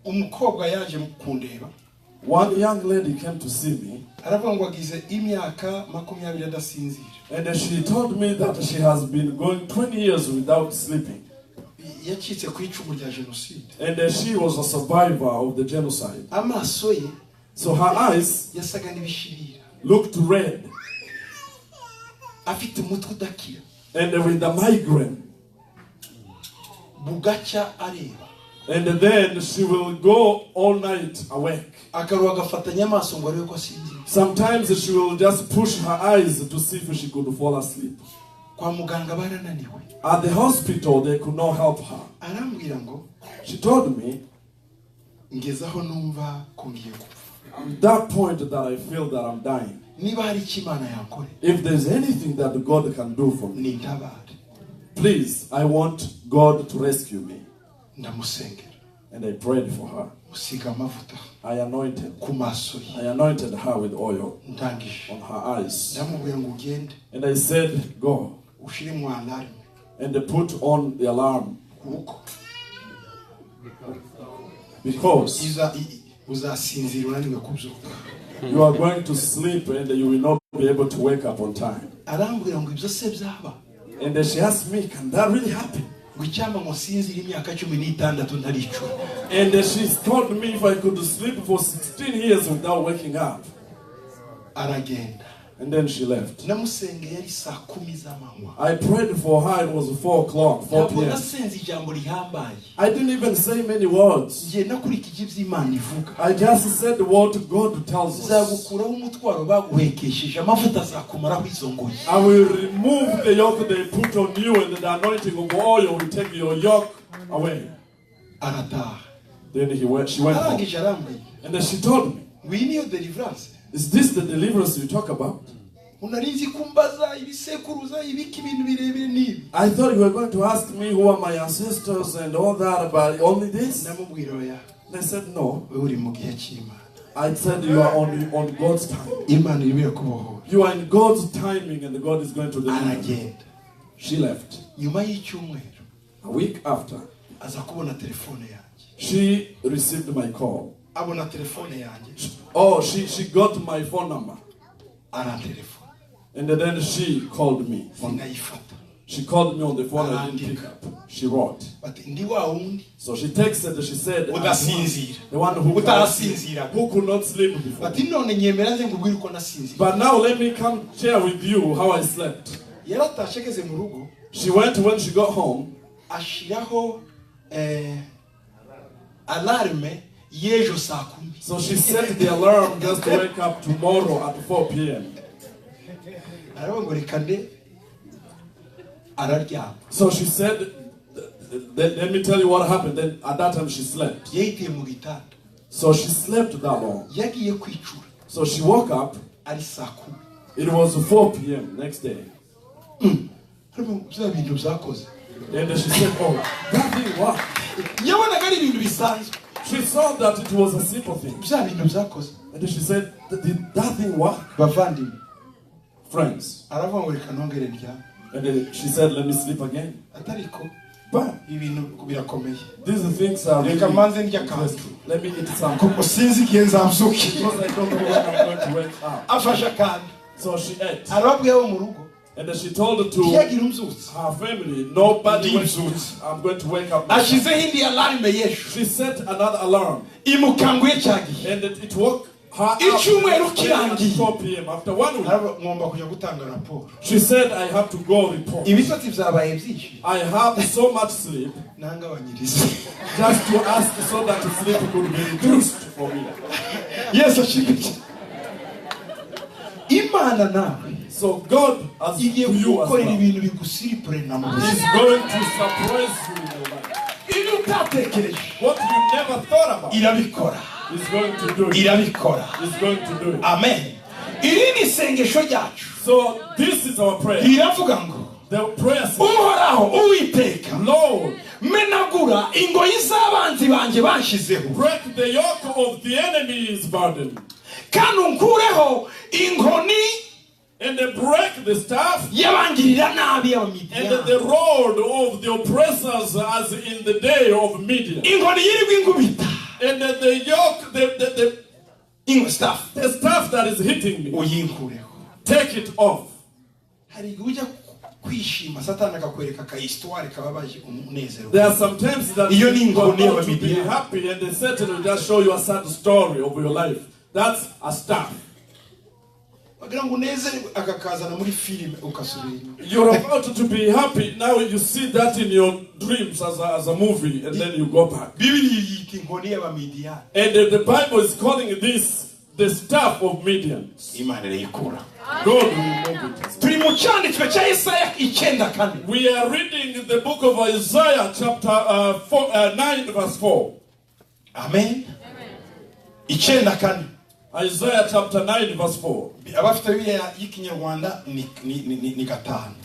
umukobwa yaje kundeba one young lady came to see me, aravuga ngo agize imyaka 20 adasinzira. and she told me that she has been going 20 years without sleeping, Yacitse ku icumu rya jenoside. and she was a survivor of the genocide. Amaso ye So her eyes yasaga n'ibishirira. looked red, Afite umutwe udakira. and with a migraine. Bugaca areba. And then she will go all night awake. Akaruha agafatanya amaso ngo arebe ko asinzira. Sometimes she will just push her eyes to see if she could fall asleep. Kwa muganga barananiwe. At the hospital, they could not help her. Arambwira ngo She told me, ngezaho numva ko ngiye gupfa. at that point that I feel that I'm dying. Niba hari icyo Imana yakore If there's anything that God can do for me, ni ntabare. please, I want God to rescue me. Ndamusengera. And I prayed for her. Usiga amavuta I anointed. ku maso ye. I anointed her with oil Ndangije. on her eyes. Ndamubwira ngo ugende And I said, go. ushire mu alarm And they put on the alarm. kuko Because uzasinzira unaniwe kubyuka. you are going to sleep and you will not be able to wake up on time. Arambwira ngo ibyo se byaba. And then she asked me, can that really happen? Ngo icyama musinzira imyaka 16 ntaricura. And then she told me if I could sleep for 16 years without waking up. Aragenda. And then she left. Namusengeye yari 10 z'amanywa. I prayed for her, it was 4 o'clock, 4 Ntabwo p.m. nasenze ijambo rihambaye. I didn't even say many words. Ngiye nakurikije ibyo Imana ivuga. I just said what God tells us. Zagukuraho umutwaro baguhekesheje amavuta azakumaraho izo ngoyi. I will remove the yoke they put on you, and the anointing of oil will take your yoke away. Arataha. Then she went home. Arangije arambwira. And then she told me, Ngwino iyo deliverance. is this the deliverance you talk about? Unarinzi kumbaza ibisekuruza ibiki ibintu birebire nibi. I thought you were going to ask me who are my ancestors and all that, but only this? Namubwira oya. They said no. Wewe uri mu gihe cy'Imana. I said you are on God's time. Imana irimo kubohora. You are in God's timing and God is going to deliver you. Aragenda. She left. Nyuma y'icyumweru A week after, aza kubona telefone yanjye. she received my call. Abona telefone yanjye. Oh, she got my phone number. Arantelefone. And then she called me. Sinayifata. She called me on the phone, I didn't pick up. She wrote. Bati ndi wa wundi So she texted, she said, udasinzira. the one who Utarasinzira. could not sleep before. Bati none nyemera nze ngubwire uko nasinzira. But now let me come share with you how I slept. yaratashe ageze mu rugo. She went when she got home. Ashiraho alarme y'ejo saa 10. So she set the alarm just to wake up tomorrow at 4 p.m. So she said, let me tell you what happened. Then at that time she slept. So she slept that long. So she woke up. It was 4 p.m. next day. And then she said, oh, that thing worked. She saw that it was a simple thing. And then she said, did that thing work? Friends. And then she said, let me sleep again. But these things are really interesting. Let me eat something. Because I don't know when I'm going to wake up. So she ate. And then she told it to her family, nobody went to it. I'm going to wake up. She set another alarm. And it woke her up at 4 p.m. After 1 week. She said, I have to go report. I have so much sleep. Just to ask so that the sleep could be reduced for me. Yes, so God has you as well. He's going to surprise you in your life. What you never thought about, He's going to do it. He's going to do it. Amen. So this is our prayer. The prayer says, Lord, break the yoke of the enemy's burden. And they break the staff and the rod of the oppressors as in the day of Midian. And the yoke, the staff that is hitting me, take it off. There are some times that you want to be happy and they certainly will just show you a sad story of your life. That's a staff. You're about to be happy. Now you see that in your dreams as a movie, and then you go back. And the Bible is calling this the staff of Midian. God will remove it. We are reading the book of Isaiah chapter 9 verse 4. Amen. Isaiah chapter 9 verse 4.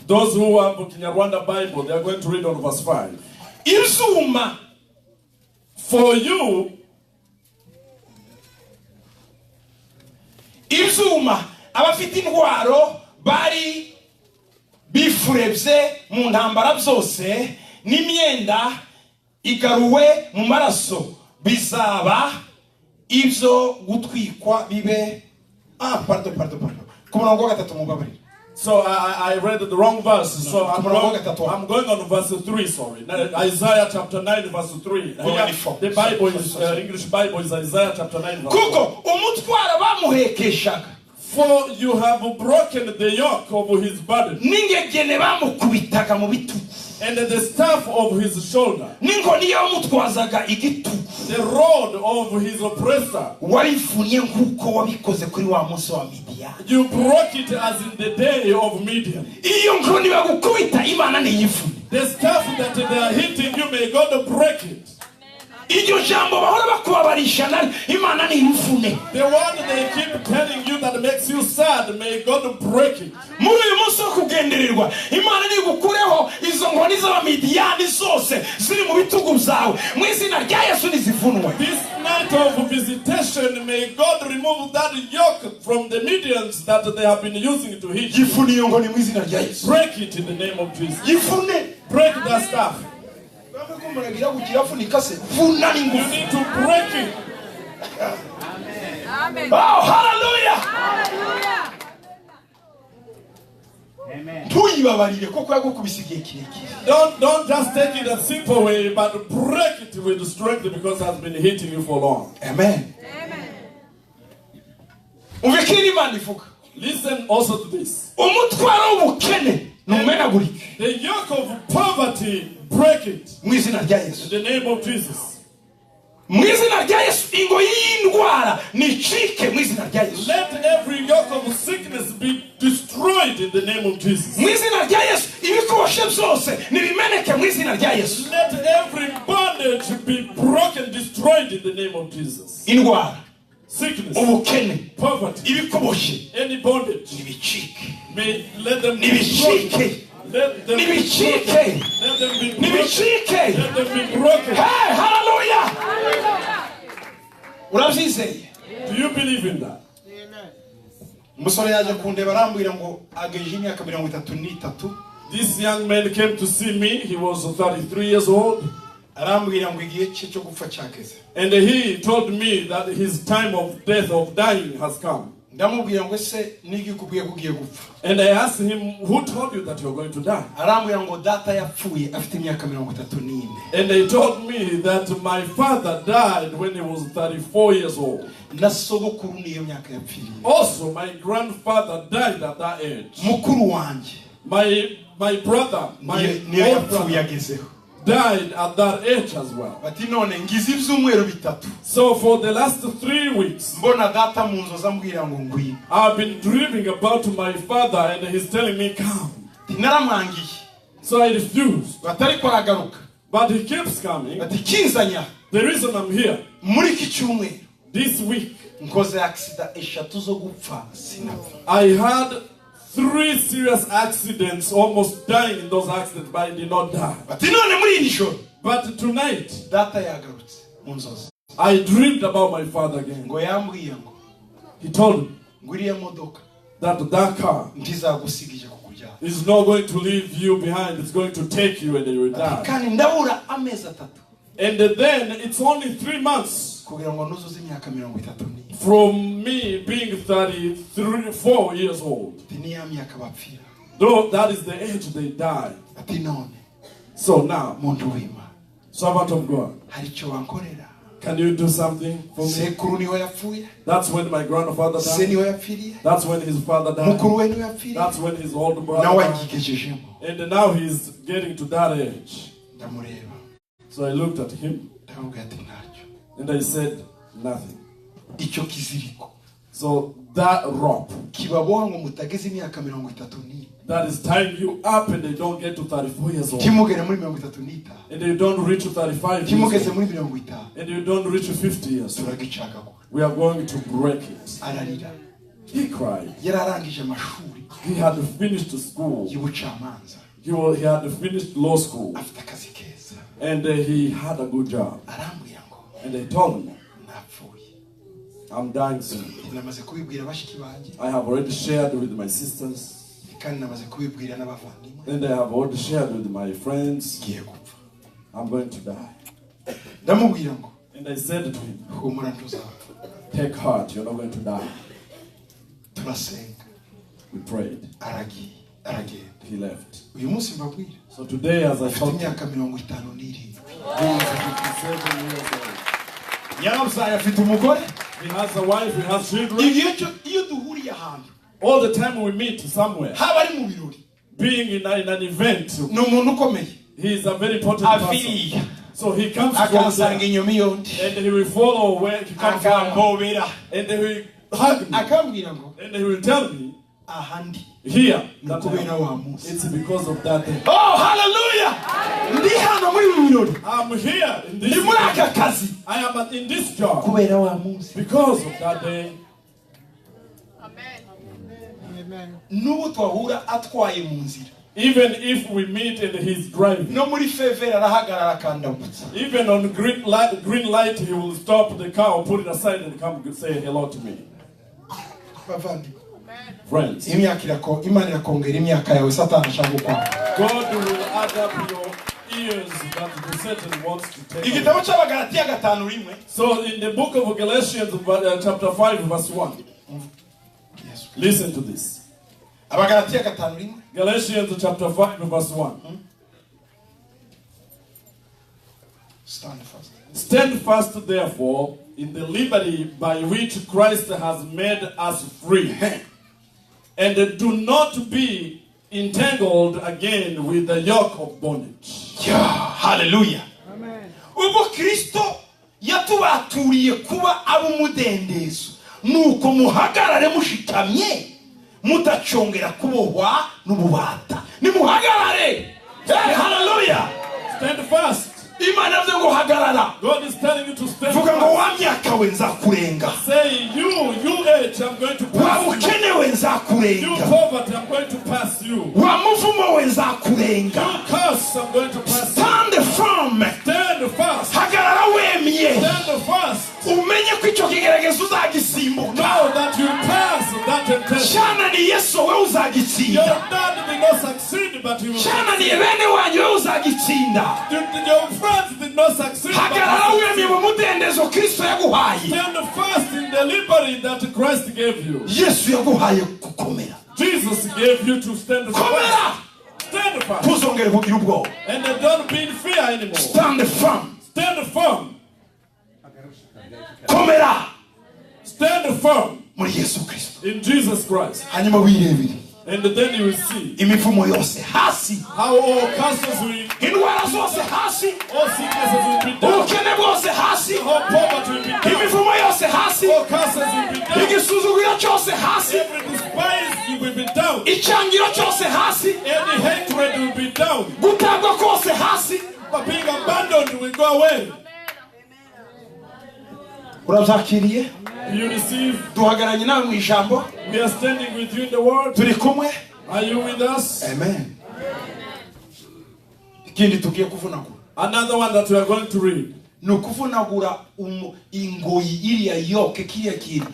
Those who have Kinyarwanda Bible, they are going to read on verse 5. For you, abafite indwaro bari bifurebye mu ntambara byose n'imyenda igaruwe mu maraso bizaba ibyo gutwikwa bibe pardon ku murongo wa 3 mubabari. So I read the wrong verse. So I'm going on verse 3, sorry. Isaiah chapter 9 verse 3. The Bible is English Bible is Isaiah chapter 9 verse 3. For you have broken the yoke of his burden, and the staff of his shoulder, the rod of his oppressor. You broke it as in the day of Midian. The staff that they are hitting you, may God break it. The one they keep telling you that makes you sad, may God break it. This night of visitation, may God remove that yoke from the Midians that they have been using to hit you. Break it in the name of Jesus. Break that staff. You need to break it. Amen. Oh, hallelujah. Amen. Don't just take it a simple way, but break it with strength because it has been hitting you for long. Amen. Listen also to this. numenagurike The yoke of poverty, break it. mu izina rya Yesu. In the name of Jesus. Mu izina rya Yesu ingo y'indwara nicike mu izina rya Yesu. Let every yoke of sickness be destroyed in the name of Jesus. Mu izina rya Yesu ibikoshe byose nibimeneke mu izina rya Yesu. Let every bondage be broken, destroyed in the name of Jesus. Indwara, Sickness, ubukene, poverty, ibikoboshe any bondage, nibicike. may let them be broken. Nibicike. Let them be Nibicike. broken. Let them be broken. Nibicike. Let them be broken. Hey, hallelujah. Urabyizeye? Do you believe in that? Umusore yaje kundeba arambwira ngo ageje imyaka 33. This young man came to see me. He was 33 years old. Arambwira ngo igihe cye cyo gupfa cyageze. And he told me that his time of death, of dying, has come. Ndamubwira ngo ese nigi kugiye kugiye gupfa. And I asked him, who told you that you're going to die? Arambwira ngo data yapfuye afite imyaka 34. And they told me that my father died when he was 34 years old. Na sogokuru niyo myaka yapfiriye. Also, my grandfather died at that age. Mukuru wanje My brother, my niyo old yapfuye brother, agezeho. died at that age as well. Bati none ngize ibyumweru bitatu. So for the last 3 weeks, Mbona data mu nzoza ambwira ngo ngwino. I've been dreaming about my father and he's telling me, come. Naramwangiye. So I refused. Batari ko aragaruka. But he keeps coming. Bati kinzanya. The reason I'm here, Muri iki cyumweru this week, nkoze accident eshatu zo gupfa sinapfa. I had 3 serious accidents, almost dying in those accidents, but I did not die. Bati none muri iri joro. But tonight, Data yagarutse mu nzoza. I dreamed about my father again. Ngo yambwiye ngo He told me ngo iriya modoka that car ntizagusigije kukujyana. is not going to leave you behind. It's going to take you and you will die. Kandi ndabura amezi atatu And then it's only 3 months kugira ngo nuzuze imyaka 34. from me being 34 years old. Ni ya myaka bapfira. Though that is the age they died. Ati none So now, muntu w'Imana servant of God, hari icyo wankorera. can you do something for me? Sekuru niwe yapfuye. That's when my grandfather Se died. niwe yapfiriye. That's when his father died. Mukuru we niwe yapfiriye. That's when his older brother Nawe died. agikejejemo. And now he's getting to that age. Ndamureba. So I looked at him Ndamubwira ati ntacyo. and I said, nothing. Icyo kiziriko So that rope kibaboha ngo mutageze imyaka 34. that is tying you up and they don't get to 34 years old. Kimugere muri 35. And you don't reach 35 years Kimugeze old. muri 50. And you don't reach 50 years old. Turagicagagura. We are going to break it. Ararira. He cried. Yararangije amashuri He had finished school. y'ubucamanza. He had finished law school. Afite akazi keza. And he had a good job. Arambwira ngo And they told me, napfuye. I'm dying soon. Namaze kubibwira bashiki banjye. I have already shared with my sisters. Kandi namaze kubibwira n'abavandimwe. And I have already shared with my friends. Ngiye gupfa. I'm going to die. Ndamubwira ngo And I said to him, humura ntuzapfa. take heart, you're not going to die. Turasenga. We prayed. Aragiye. Aragenda. He left. Uyu munsi mbabwira. So today, as I Afite talk to imyaka 57. he is 57 years old. Yarabyaye afite umugore. He has a wife, he has children. Iyo duhuriye ahantu. All the time we meet somewhere, Haba ari mu birori. being in an event, Ni umuntu ukomeye. he is a very important person. Aviriye. So he comes from Akansanga there, inyuma yondi. and he will follow where he comes from, Akambobera. and he will hug me, Akambwira ngo and he will tell me, ahandi. here, Ni that ukubera wa munsi. it's because of that day. Oh, hallelujah! Ndi hano muri ibi birori. I'm here in this Ndi muri aka kazi. I am in this job Kubera wa munsi. because of that day. N'ubu twahura atwaye mu nzira. Even if we meet and he's driving, No muri fevera arahagarara akandamutsa. even on green light, he will stop the car or put it aside and come and say hello to me. Bavandi. Friends, Imyaka irako Imana irakongera imyaka yawe Satani ashaka gukora. God will add up your years that the Satan wants to take away. Igitabo cy'Abagalatiya 5:1. So in the book of Galatians, chapter 5, verse 1, Yes. listen to this. Abagalatiya 5:1. Galatians chapter 5, verse 1. Stand fast. Stand fast, therefore, in the liberty by which Christ has made us free. And do not be entangled again with the yoke of bondage. Yeah, hallelujah. Amen. Ubwo Kristo yatubaturiye kuba abumudendezo nuko muhagarare mushikamye mutacongera kubohwa n'ububata. Nimuhagarare. Hey, hallelujah. Stand fast. Imana yavuze ngo hagarara. God is telling you to stand Vuga ngo fast. wa myaka we nzakurenga. Say, you age, I'm going to Wa pass you. ukene we You nzakurenga. poverty, I'm going to pass you. Wa muvumo we nzakurenga. You curse, I'm going to pass you. Stand firm. Stand fast. Hagarara wemye. Stand fast. Umenye ko icyo kigeragezo uzagisimbuka. Know that you pass that temptation. Shana ni Yesu we Your uzagitsinda. dad did not succeed, but you will Shana ni succeed. bene wanyu we uzagitsinda. Your friends did not succeed, but Hagarara you wemye mu mudendezo Kristo yaguhaye. stand fast in the liberty that Christ gave you. Yesu yaguhaye gukomera. Jesus gave you to stand Komera. fast. Stand fast. Tuzongere kugira ubwoba. And don't be in fear anymore. Stand firm. Stand firm. Komera Stand firm muri Yesu Kristo. in Jesus Christ. Hanyuma wirebere And then you will see imivumo yose hasi. how all curses will, Indwara zose hasi. all sicknesses will be down. Ubukene bwose hasi. All poverty will be down. Imivumo yose hasi. All curses will be down. Igisuzuguriro cyose hasi. Every despise you will be down. Icyangiro cyose hasi. Any hatred will be down. Gutangwa kose hasi. But being abandoned will go away. Urabyakiriye? You receive. Duhagaranye nawe mu ijambo. We are standing with you in the word. Turi kumwe. Are you with us? Amen. Ikindi tugiye kuvunagura. Another one that we are going to read. Ni ukuvunagura ingoyi iriya yoke kiriya kintu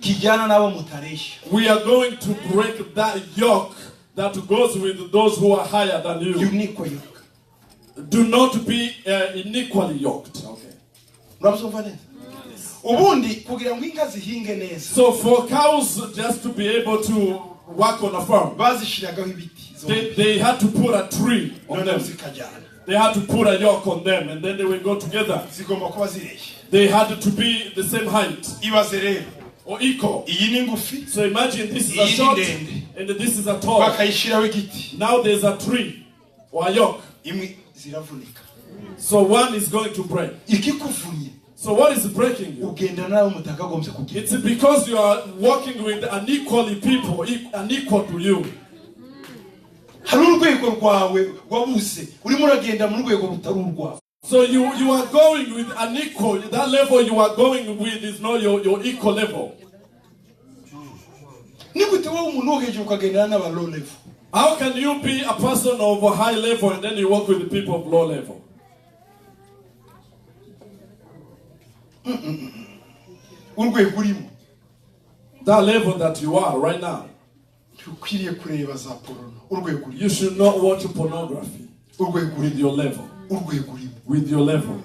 kijyana n'abo mutaresha. We are going to break that yoke that goes with those who are higher than you. Unique yoke. Do not be unequally yoked. Okay. Murabyumva neza? Ubundi kugira ngo inka zihinge neza. So for cows just to be able to work on a farm, Bazishiragaho ibiti. they had to put a tree on them. Zikajyana. They had to put a yoke on them, and then they will go together. Zigomba kuba zireshya. They had to be the same height Ibaze rero. or equal. Iyi ni ngufi. So imagine this is a short and this is a tall. Bakayishiraho igiti. Now there's a tree or a yoke. Imwe ziravunika. So one is going to break. Ikikuvunnye. So what is breaking you? Ugenda nawe mutakagombye kugenda. It's because you are working with unequally people, unequal to you. Hari urwego rwawe wabuze. Urimo uragenda mu rwego rutari urwawe. So you are going with unequal. That level you are going with is not your equal level. Nigute wowe umuntu wo hejuru ukagendana n'aba low level? How can you be a person of a high level and then you work with the people of low level? Urwego urimo. That level that you are right now, Ukwiriye kureba za porno. Urwego urimo. you should not watch pornography Urwego with urimo. your level. Urwego urimo. With your level.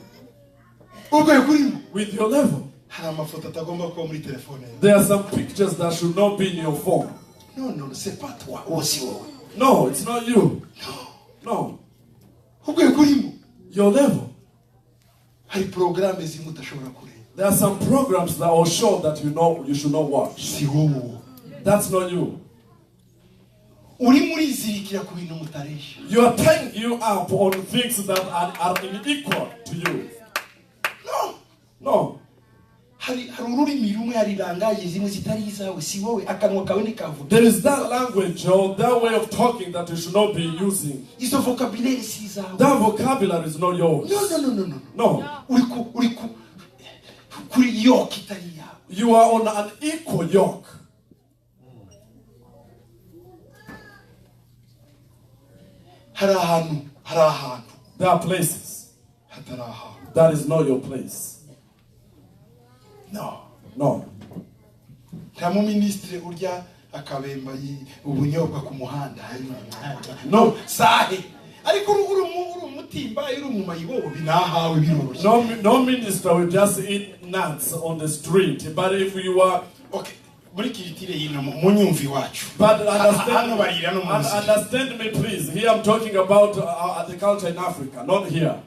Urwego urimo. With your level. Hari amafoto atagomba kuba muri telefone yawe. There are some pictures that should not be in your phone. No, c'est pas toi. Aussi wowe. No, it's not you. No. Urwego urimo. Your level. Hari porogaramu zimwe udashobora kureba. There are some programs that will show that you should not watch. Si wowe. That's not you. Urimo urizirikira ku bintu mutaresha. You are tying you up on things that are unequal to you. No. No. Hari ururimi rumwe hari langaje zimwe zitari izawe. Si wowe akanwa kawe nikavuga. There is that language or that way of talking that you should not be using. Izo vocabulary si izawe. That vocabulary is not yours. No. No. Uri kuri yoke itari yawe. You are on an equal yoke. Hari ahantu. There are places. Hatari ahantu. That is not your place. No. Nta mu ministre urya akabemba ubunyobwa ku muhanda. No. Sahe. Ariko uri umutimba uri mu mayibo binahawe biroroshye. No minister will just eat nuts on the street. But if you are Okay. Muri kiritire yino mu nyumvi wacu. But Hano barira no munsi. understand me, please. Here I'm talking about the culture in Africa, not here.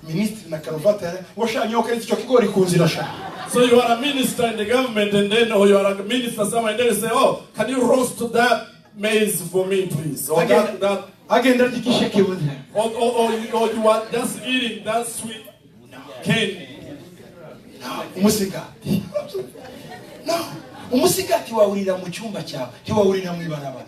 Ministre na karuvata washanye okere cyo kigori kunzira sha. So you are a minister in the government, and then or you are a minister somewhere, and then you say, "Oh, can you roast maize for me, please. Or Again. that agenda ry'igisheke with him. or you are just eating that sweet cane. Umusigati. No. Umusigati wawurira mu cyumba cyawe, ntiwawurira mu ibarabara.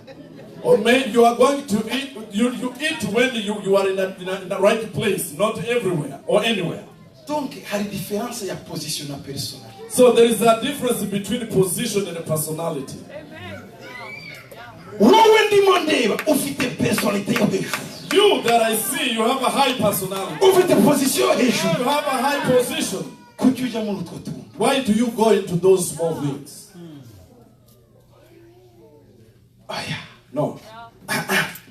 Or maybe you are going to eat, you eat when you are in the right place, not everywhere or anywhere. Donc, hari différence ya position na personnel. So there is a difference between position and personality. Wowe ndimo ndeba ufite personality yo hejuru. You that I see, you have a high personality. Ufite position yo hejuru. You have a high position. Kuki ujya muri utwo tuntu? Why do you go into those small things? Aya. No.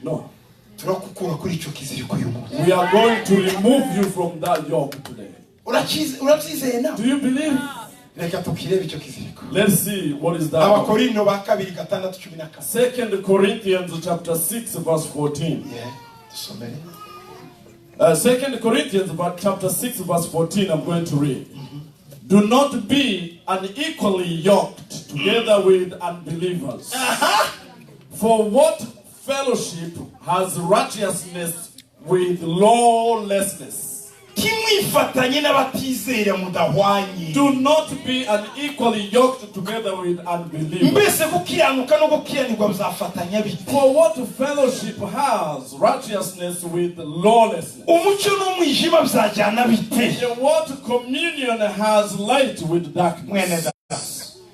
No. Turakukura kuri icyo kiziriko uyu munsi. We are going to remove you from that yoke today. Urabyizeye nawe? Do you believe? Reka tukirebe icyo kiziriko. Let's see what is that. Abakorinto ba 2:6-14. 2 Corinthians chapter 6 verse 14. Yeah. Tusomere. 2 Corinthians chapter 6 verse 14 I'm going to read. Do not be unequally yoked together with unbelievers. For what fellowship has righteousness with lawlessness? Timwifatanye n'abatizera mudahwanye. Do not be unequally yoked together with unbelievers. Mbese gukiranuka no gukiranirwa bizafatanya bite? For what fellowship has righteousness with lawlessness? Umucyo n'umwijima bizajyana bite? And what communion has light with darkness? Mwene data.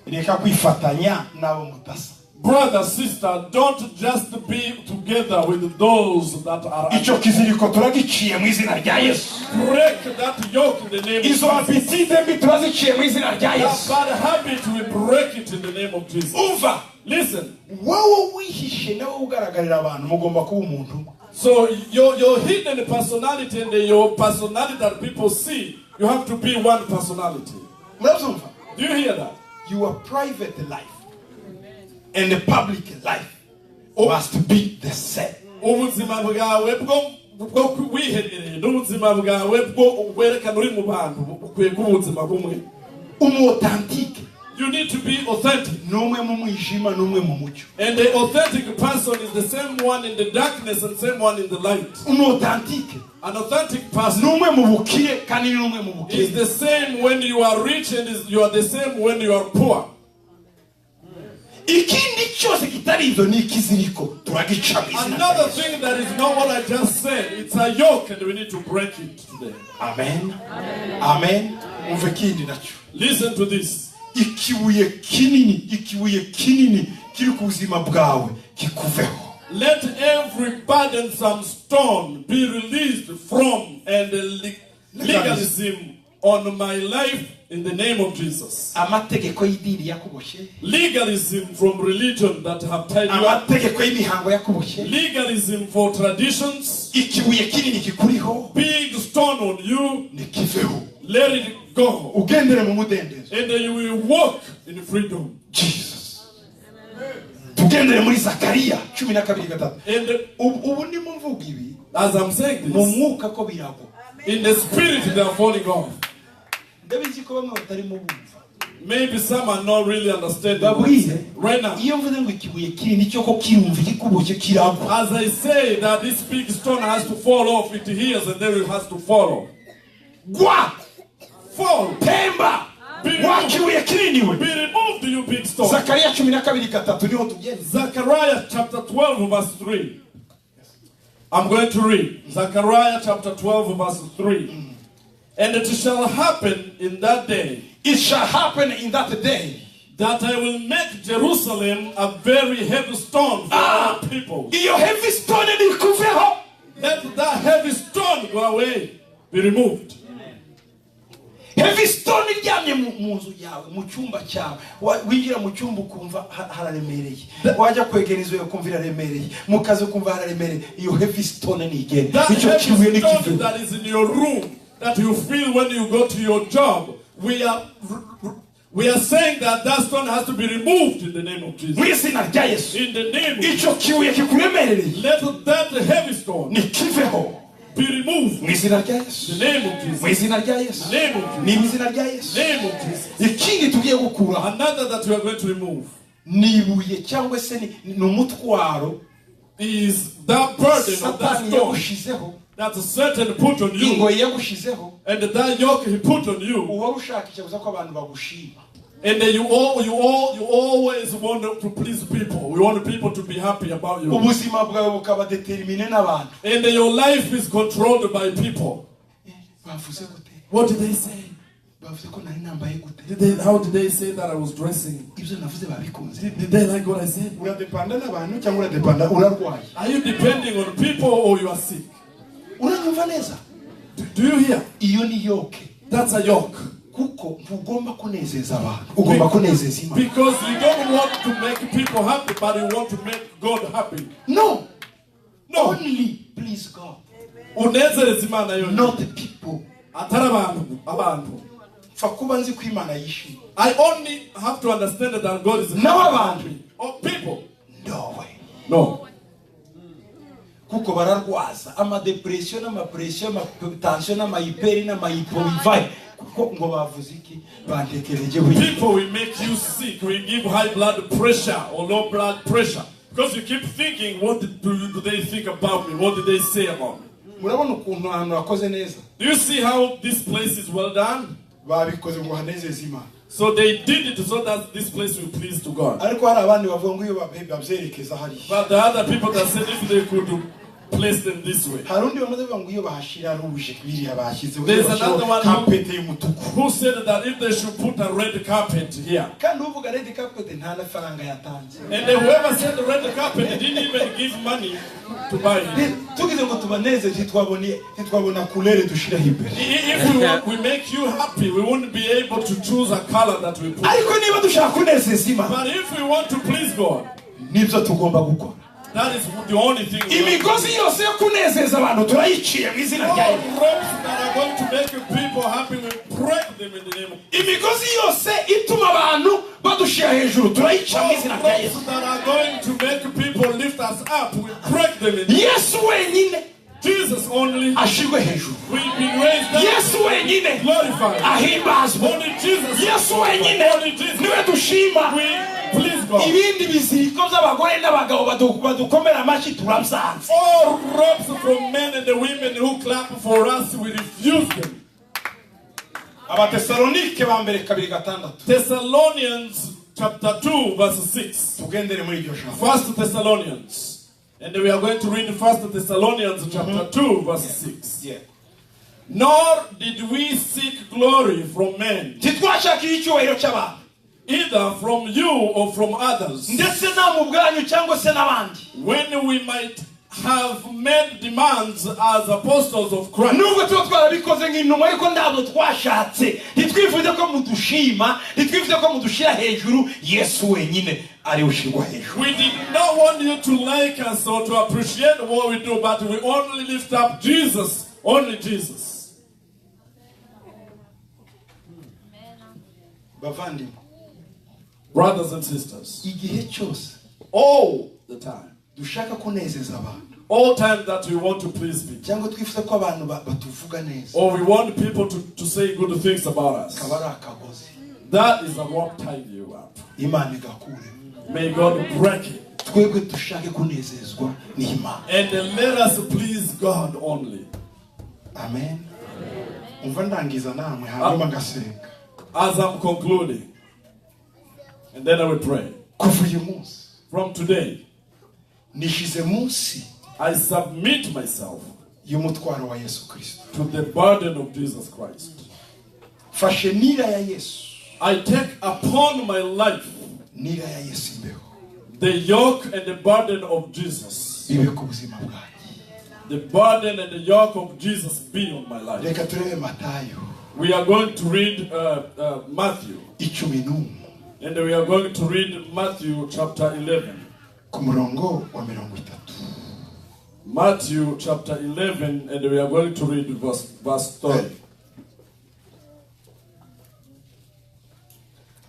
Reka kwifatanya nabo mutasa. Brother, sister, don't just be together with those that are. Icyo kiziriko turagiciye mu izina rya Yesu. Break that yoke in the name of Izo apetite mbi turaziciye mu izina rya That Yesu. bad habit, we break it in the name of Jesus. Umva. Listen. Wowe wihishe nawe ugaragarira abantu mugomba kuba umuntu. So your hidden personality and your personality that people see, you have to be one personality. Murabyumva? Do you hear that? Your private life and the public life must be the same. Ubuzima bwawe bwo kwiherereye n'ubuzima bwawe bwo werekana uri mu bantu ukwiye kuba ubuzima bumwe. Authentique. You need to be authentic. N'umwe mu mwijima n'umwe mu mucyo. And the authentic person is the same one in the darkness and same one in the light. Authentique. An authentic person n'umwe mu bukire kandi n'umwe mu bukire. is the same when you are rich and you are the same when you are poor. Ikindi cyose kitari ibyo ni ikiziriko turagica mu izina. Another thing that is not what I just said, it's a yoke and we need to break it today. Amen. Amen. Umve kindi nacyo. Listen to this. Ikibuye kinini kiri ku buzima bwawe kikuveho. Let every burdensome stone be released from and legalism on my life in the name of Jesus. Amategeko y'idini yakuboshye. Legalism from religion that have tied you up. Amategeko y'imihango yakuboshye. Legalism for traditions. Ikibuye kinini kikuriho. Big stone on you. Nikiveho. Let it go. Ugendere mu mudendezo. And then you will walk in freedom. Jesus. Tugendere muri Zakariya 12:3. And Ubu ndimo mvuga ibi. as I'm saying Mu this, mwuka ko biragwa. in the spirit they are falling off. Ndabizi ko bamwe batarimo bumva. Maybe some are not really understanding. Babwize. Right now, Iyo mvuze ngo ikibuye kinini cyo ko kirumva kikuboshye kiragwa. as I say that this big stone has to fall off, it hears and then it has to follow. Gwa! Fall. Temba! Wakibuye kinini we. Be removed, you big stone. Zakariya 12:3 niho tugeze. Zechariah chapter 12 verse 3. I'm going to read. Zechariah chapter 12 verse 3. And it shall happen in that day. It shall happen in that day. That I will make Jerusalem a very heavy stone for all people. Iyo heavy stone nikuveho. Let that heavy stone go away. Be removed. Heavy stone iryamye mu nzu yawe, mu cyumba cyawe. Winjira mu cyumba ukumva hararemereye. Wajya kwegereza yo kumva iraremereye. Mu kazi ukumva hararemereye. Iyo heavy stone ni igenda. That Icyo heavy kibuye stone nikiveho. that is in your room, that you feel when you go to your job, we are saying that stone has to be removed in the name of Jesus. Mu izina rya Yesu. In the name of Icyo kibuye kikuremereye. let that heavy stone Nikiveho. be removed. Mu izina rya In Yesu. the name of Mu Jesus. izina rya Yesu. Name of Ni Jesus. mu izina rya Yesu. Name of Jesus. Ikindi tugiye gukura. Another that we are going to remove. nibuye cyangwa se ni umutwaro is that burden of that Satani stone yagushizeho that Satan put on you, ingoyi yagushizeho and that yoke he put on you, uhora ushakisha gusa ko abantu bagushima and then you always want to please people. You want people to be happy about you, ubuzima bwawe bukaba determine n'abantu and then your life is controlled by people. bavuze gute What did they say? bavuze ko nari nambaye gute How did they say that I was dressing? ibyo navuze babikunze Did they like what I said? uradepanda n'abantu cyangwa uradepanda urarwaye Are you depending on people or you are sick? uranyumva neza Do you hear? iyo ni yoke That's a yoke. kuko ntugomba kunezeza abantu ugomba kunezeza Imana Because you don't want to make people happy, but you want to make God happy. no No. only please God Unezereza Imana yonyine. not the people Atari abantu. fa kuba nzi ko Imana yishimye I only have to understand that God is naho happy. abantu Or people. no way No. kuko bararwaza amadepression n'amapression amatension n'amayiperi n'amayipoivayi kuko ngo bavuze iki bantekereje People will make you sick. Will give high blood pressure or low blood pressure. Because you keep thinking, what do they think about me? What did they say about me? murabona ukuntu ahantu hakoze neza Do you see how this place is well done? babikoze ngo hanezeze Imana So they did it so that this place will please to God. ariko hari abandi bavuga ngo iyo babyerekeza hariya But the other people that said if they could place them this way. hari undi bamaze bavuga ngo iyo bahashira ruje biriya bashyizeho There's another one kapete y'umutuku who said that if they should put a red carpet here. kandi uvuga red carpet nta nafaranga yatanze And then whoever said the red carpet didn't even give money to buy it. tugize ngo tubaneze ntitwabona kulere dushiraho imbere If we make you happy, we wouldn't be able to choose a color that we put. ariko niba dushaka kunezeza Imana But if we want to please God, nibyo tugomba gukora that is the only thing we want. imigozi yose yo kunezeza abantu turayiciye mu izina rya All Yesu ropes that are going to make people happy, we break them in the name of imigozi yose ituma abantu badushira hejuru turayica mu izina rya Yesu ropes that are going to make people lift us up, we break them in the Yesu wenyine Jesus only ashirwe hejuru will be raised up, Yesu wenyine glorified. ahimbazwe Only Jesus. Yesu wenyine Only Jesus. niwe dushima We please God. ibindi biziriko by'abagore n'abagabo badukomera amashyi turabyanze All ropes from men and the women who clap for us, we refuse them. abatesalonike ba mbere 2:6 Thessalonians chapter 2 verse 6. tugendere muri iryo jambo 1 Thessalonians. And we are going to read 1 Thessalonians chapter 2 verse 6. Yeah. Nor did we seek glory from men, ntitwashakiye icyubahiro cy'abantu either from you or from others, ndetse nta mu bwanyu cyangwa se n'abandi when we might have made demands as apostles of Christ. nubwo tuba twarabikoze nk'intumwa ariko ntabwo twashatse ntitwifuze ko mudushima ntitwifuze ko mudushyira hejuru Yesu wenyine ari ushyirwa hejuru We did not want you to like us or to appreciate what we do, but we only lift up Jesus, only Jesus. bavandimwe Brothers and sisters, igihe cyose all the time, dushaka kunezeza abantu all time that we want to please people, cyangwa twifuza ko abantu batuvuga neza or we want people to say good things about us, kaba ari akagozi that is a rope tying you up. Imana igakure May God break it. twebwe dushake kunezezwa n'Imana And then let us please God only. amen umva ndangiza namwe hanyuma ngasenga As I'm concluding, and then I will pray. kuva uyu munsi From today, nishize munsi I submit myself y'umutwaro wa Yesu Kristo to the burden of Jesus Christ. fashe nira ya Yesu I take upon my life nira ya Yesu imbeho the yoke and the burden of Jesus. bibe ku buzima bwanjye The burden and the yoke of Jesus be on my life. reka turebe Matayo We are going to read Matthew. 11 And we are going to read Matthew chapter 11. ku murongo wa 30 Matthew chapter 11, and we are going to read verse 30.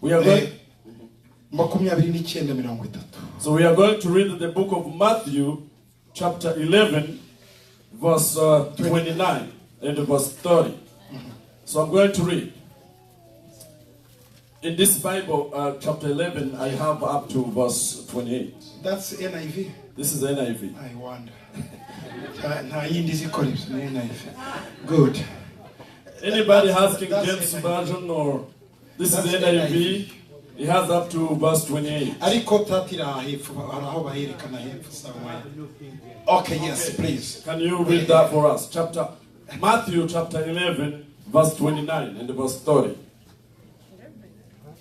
We are going, 29:30 so we are going to read the book of Matthew chapter 11, verse 29 and verse 30. So I'm going to read. In this Bible, chapter 11, I have up to verse 28. That's NIV. This is NIV. I wonder. NIV. Good. Anybody has King That's James NIV. version or this That's is NIV? It has up to verse 28. Ariko tatira hepfo araho baherekana hepfo somewhere. Okay, yes, please. Can you read that for us? Matthew chapter 11, verse 29 and verse 30.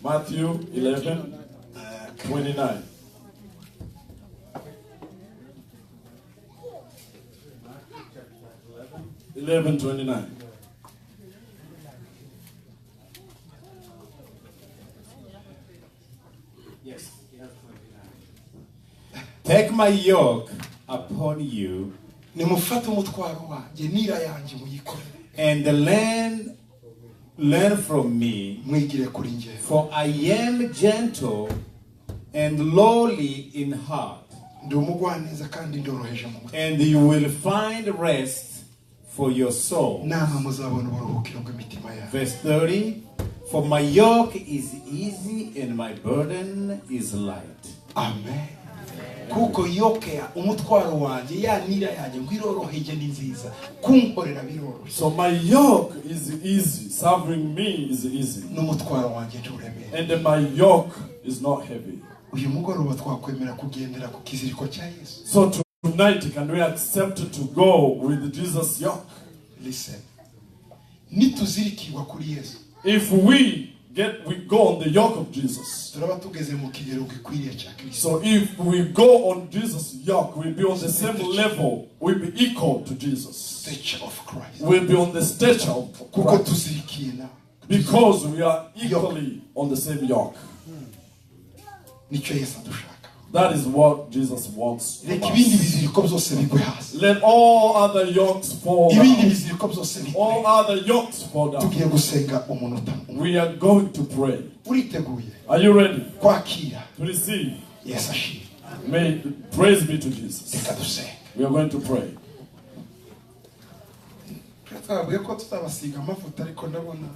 Matthew 11, 29. Eleven 29. Yes, he has 29. Take my yoke upon you Nimufate umutwaro wanjye nira yanjye muyikorere. and learn from me, Mwigire kuri njye. for I am gentle and lowly in heart, Ndi umugwaneza kandi ndoroheje mu mutima. and you will find rest for your soul. Namwe muzabona uburuhukiro bw'imitima yanyu. Verse 30, for my yoke is easy and my burden is light. Amen. Kuko yokea umutwaro wanjye ya nira yanjye ngwiroroheje ni nziza kunkorera biroroshye. So my yoke is easy, serving me is easy, N'umutwaro wanjye nturemere. and my yoke is not heavy. Uyu mugoroba twakwemera kugendera ku kiziriko cya Yesu. So tonight, can we accept to go with Jesus' yoke? Listen. Nituzirikirwa kuri Yesu. If we go on the yoke of Jesus. Turaba tugeze mu kigero gikwiriye cya Kristo. So if we go on Jesus' yoke, we'll be on the same level. We'll be equal to Jesus. Stature of Christ. We'll be on the stature of Kuko Christ. tuzirikiye na. Because we are equally on the same yoke. Nicyo Yesu adushaka. That is what Jesus wants from Reka ibindi us. biziriko byose bigwe hasi. Let all other yokes fall Ibindi down. biziriko byose bigwe. All other yokes fall down. Tugiye gusenga umunota umwe. We are going to pray. Uriteguye Are you ready kwakira to receive? Yesu ashimwe. May praise be to Jesus. Reka dusenge. We are going to pray. Twabwiye ko tutabasiga amavuta ariko ndabona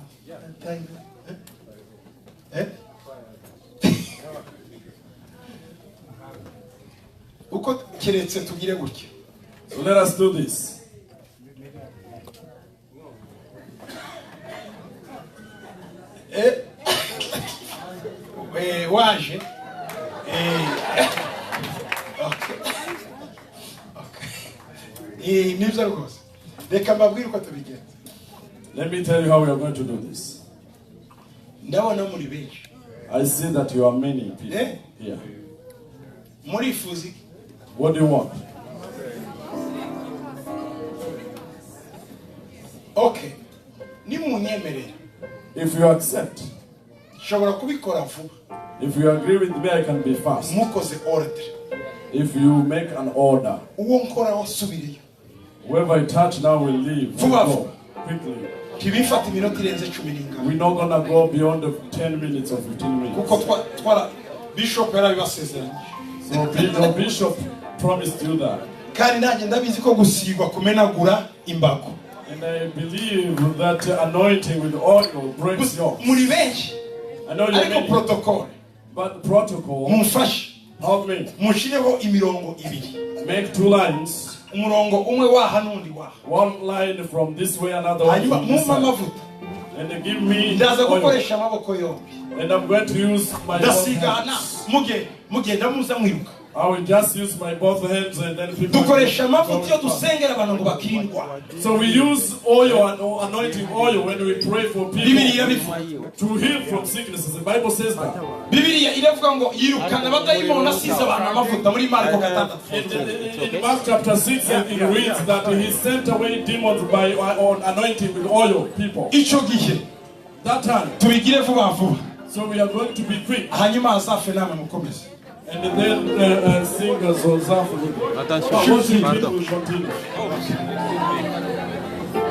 uko keretse tugire gutya. So let us do this. Waje nibyo rwose. Reka mbabwire uko tubigenza. Let me tell you how we are going to do this. Ndabona muri benshi. I see that you are many people Eh? here. Murifuza iki? What do you want? Okay. Nimunyemerera. If you accept, Nshobora kubikora vuba. if you agree with me, I can be fast. Mukoze order. If you make an order, Uwo nkora wasubireyo. whoever you touch now will leave. Will Vuba go quickly. Ntibifata iminota irenze 10 n'ingana. We're not gonna go beyond the 10 minutes or 15 minutes. Kuko twara Bishop yarabibasezeranye. So the bishop promised you that. Kandi nanjye ndabizi ko gusigwa kumenagura imbago. And I believe that anointing with oil breaks yoke. Muri benshi. I know you're Ariko many, protocol. but protocol, Mumfashe. help me. Mushireho imirongo ibiri. Make 2 lines. Umurongo umwe waha n'undi waha. One line from this way, another one Hanyuma from this mumpa side. amavuta. And they give me Ndaza oil. gukoresha amaboko yombi. And I'm going to use my both Ndasigana. hands. Mugenda muza mwiruka. I will just use my both hands and then people. Dukoresha amavuta iyo dusengera abantu ngo bakirindwa. So we use oil and anointing oil when we pray for Bibiliya people bivuga. to heal from sicknesses. The Bible says that. Bibiliya iravuga ngo yirukana abadayimoni asize abantu amavuta muri Marko 6. In Mark chapter 6, it reads that he sent away demons by on anointing with oil people. Icyo gihe That time. tubigire vuba vuba. So we are going to be quick. Hanyuma azafe namwe mukomeze. And then singers will serve with it. Worship people will continue.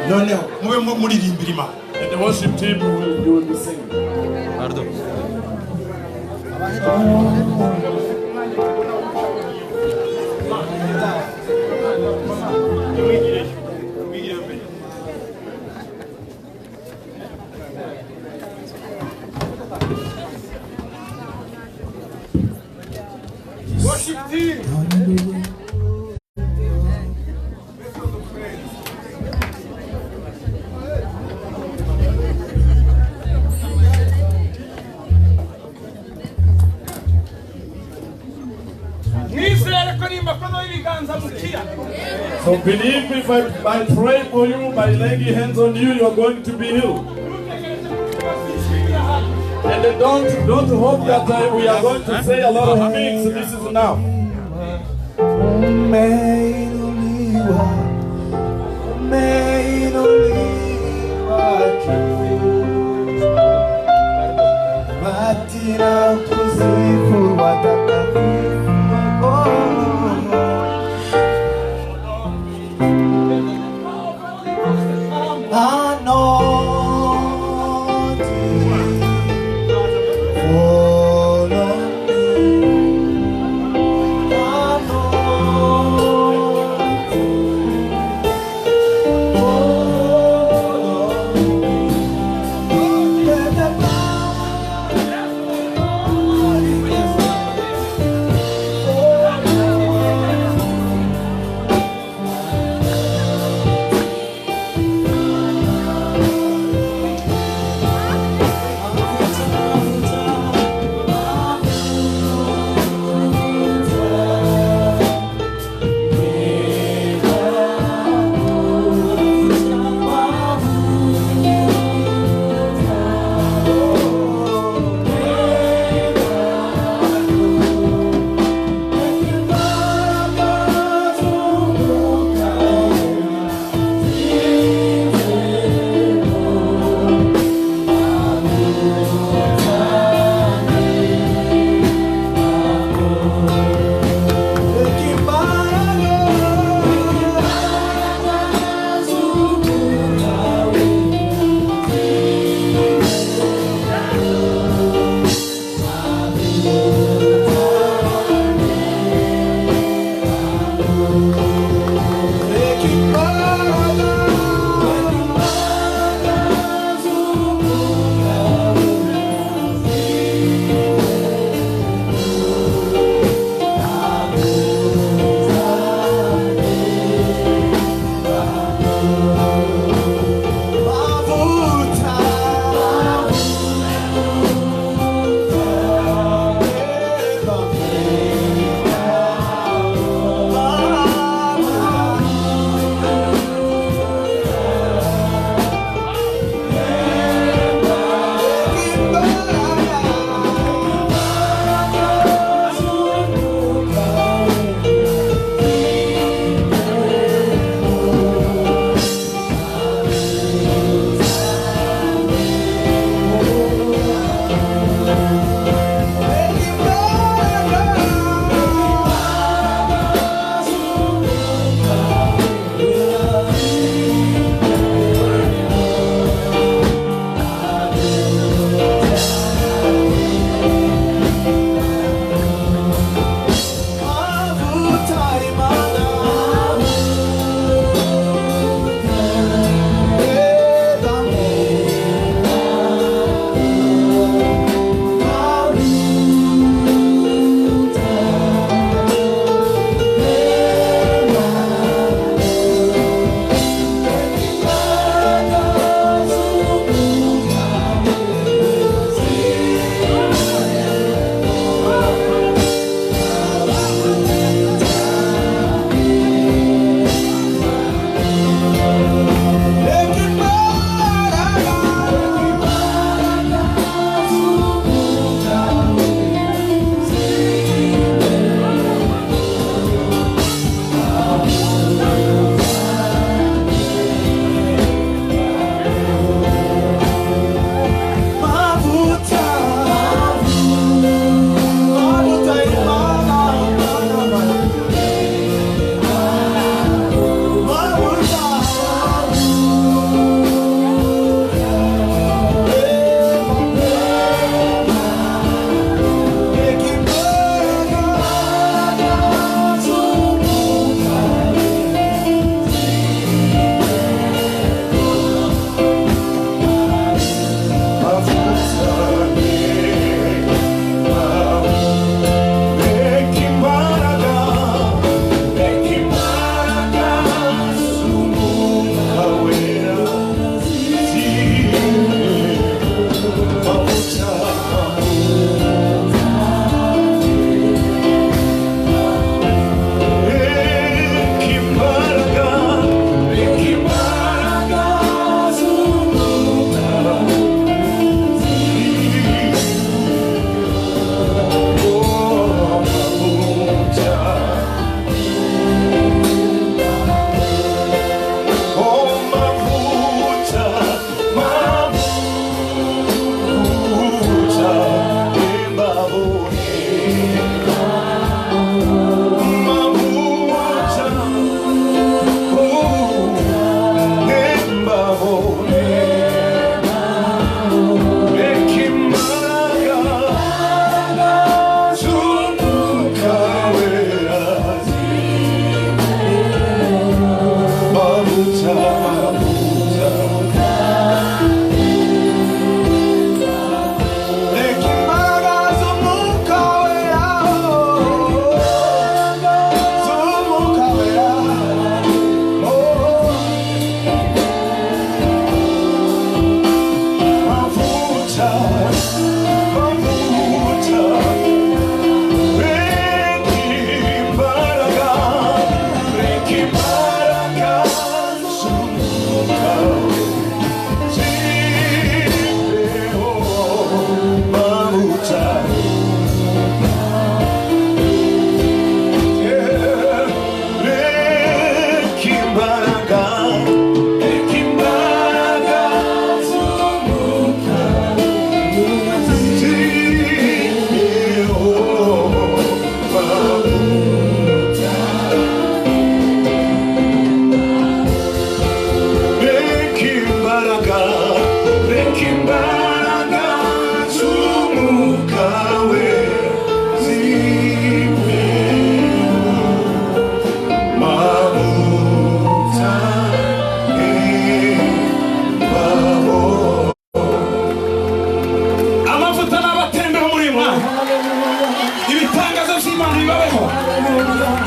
Noneho mube muririmbira Imana. And the worship team will be singing. worship team. So believe me, if I pray for you, by laying hands on you, you're going to be healed. And then don't hope that we are going to say a lot of things. This is enough.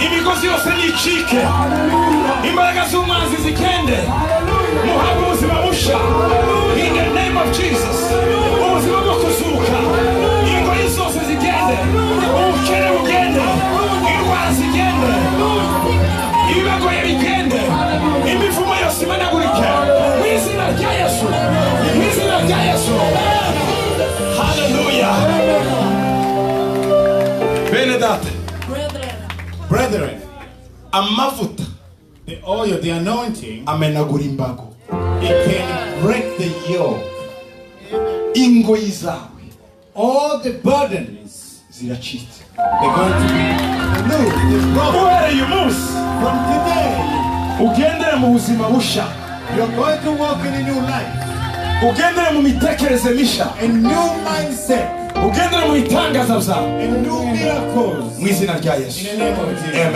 imigozi yose nicike, imbaraga z'umwanzi zigende, muhabwe ubuzima busha in the name of Jesus. Ubuzima bwo kuzuka, ingoyi zose zigende, ubukene bugende, indwara zigende, ibibagoye bigende, imivumo yose imenagurike mu izina rya Yesu, mu izina rya Yesu. Hallelujah. Bene data, Brethren, amavuta, the oil, the anointing, amenagura imbago, it can break the yoke. ingoyi zawe All the burdens, ziracitse. they're going to be removed. Uhereye uyu munsi From today, ugendere mu buzima busha, you're going to walk in a new life, ugendere mu mitekerereze misha, a new mindset, ugendere mu itangaza byawe and new miracles mu izina rya Yesu. in the name of Jesus. Amen.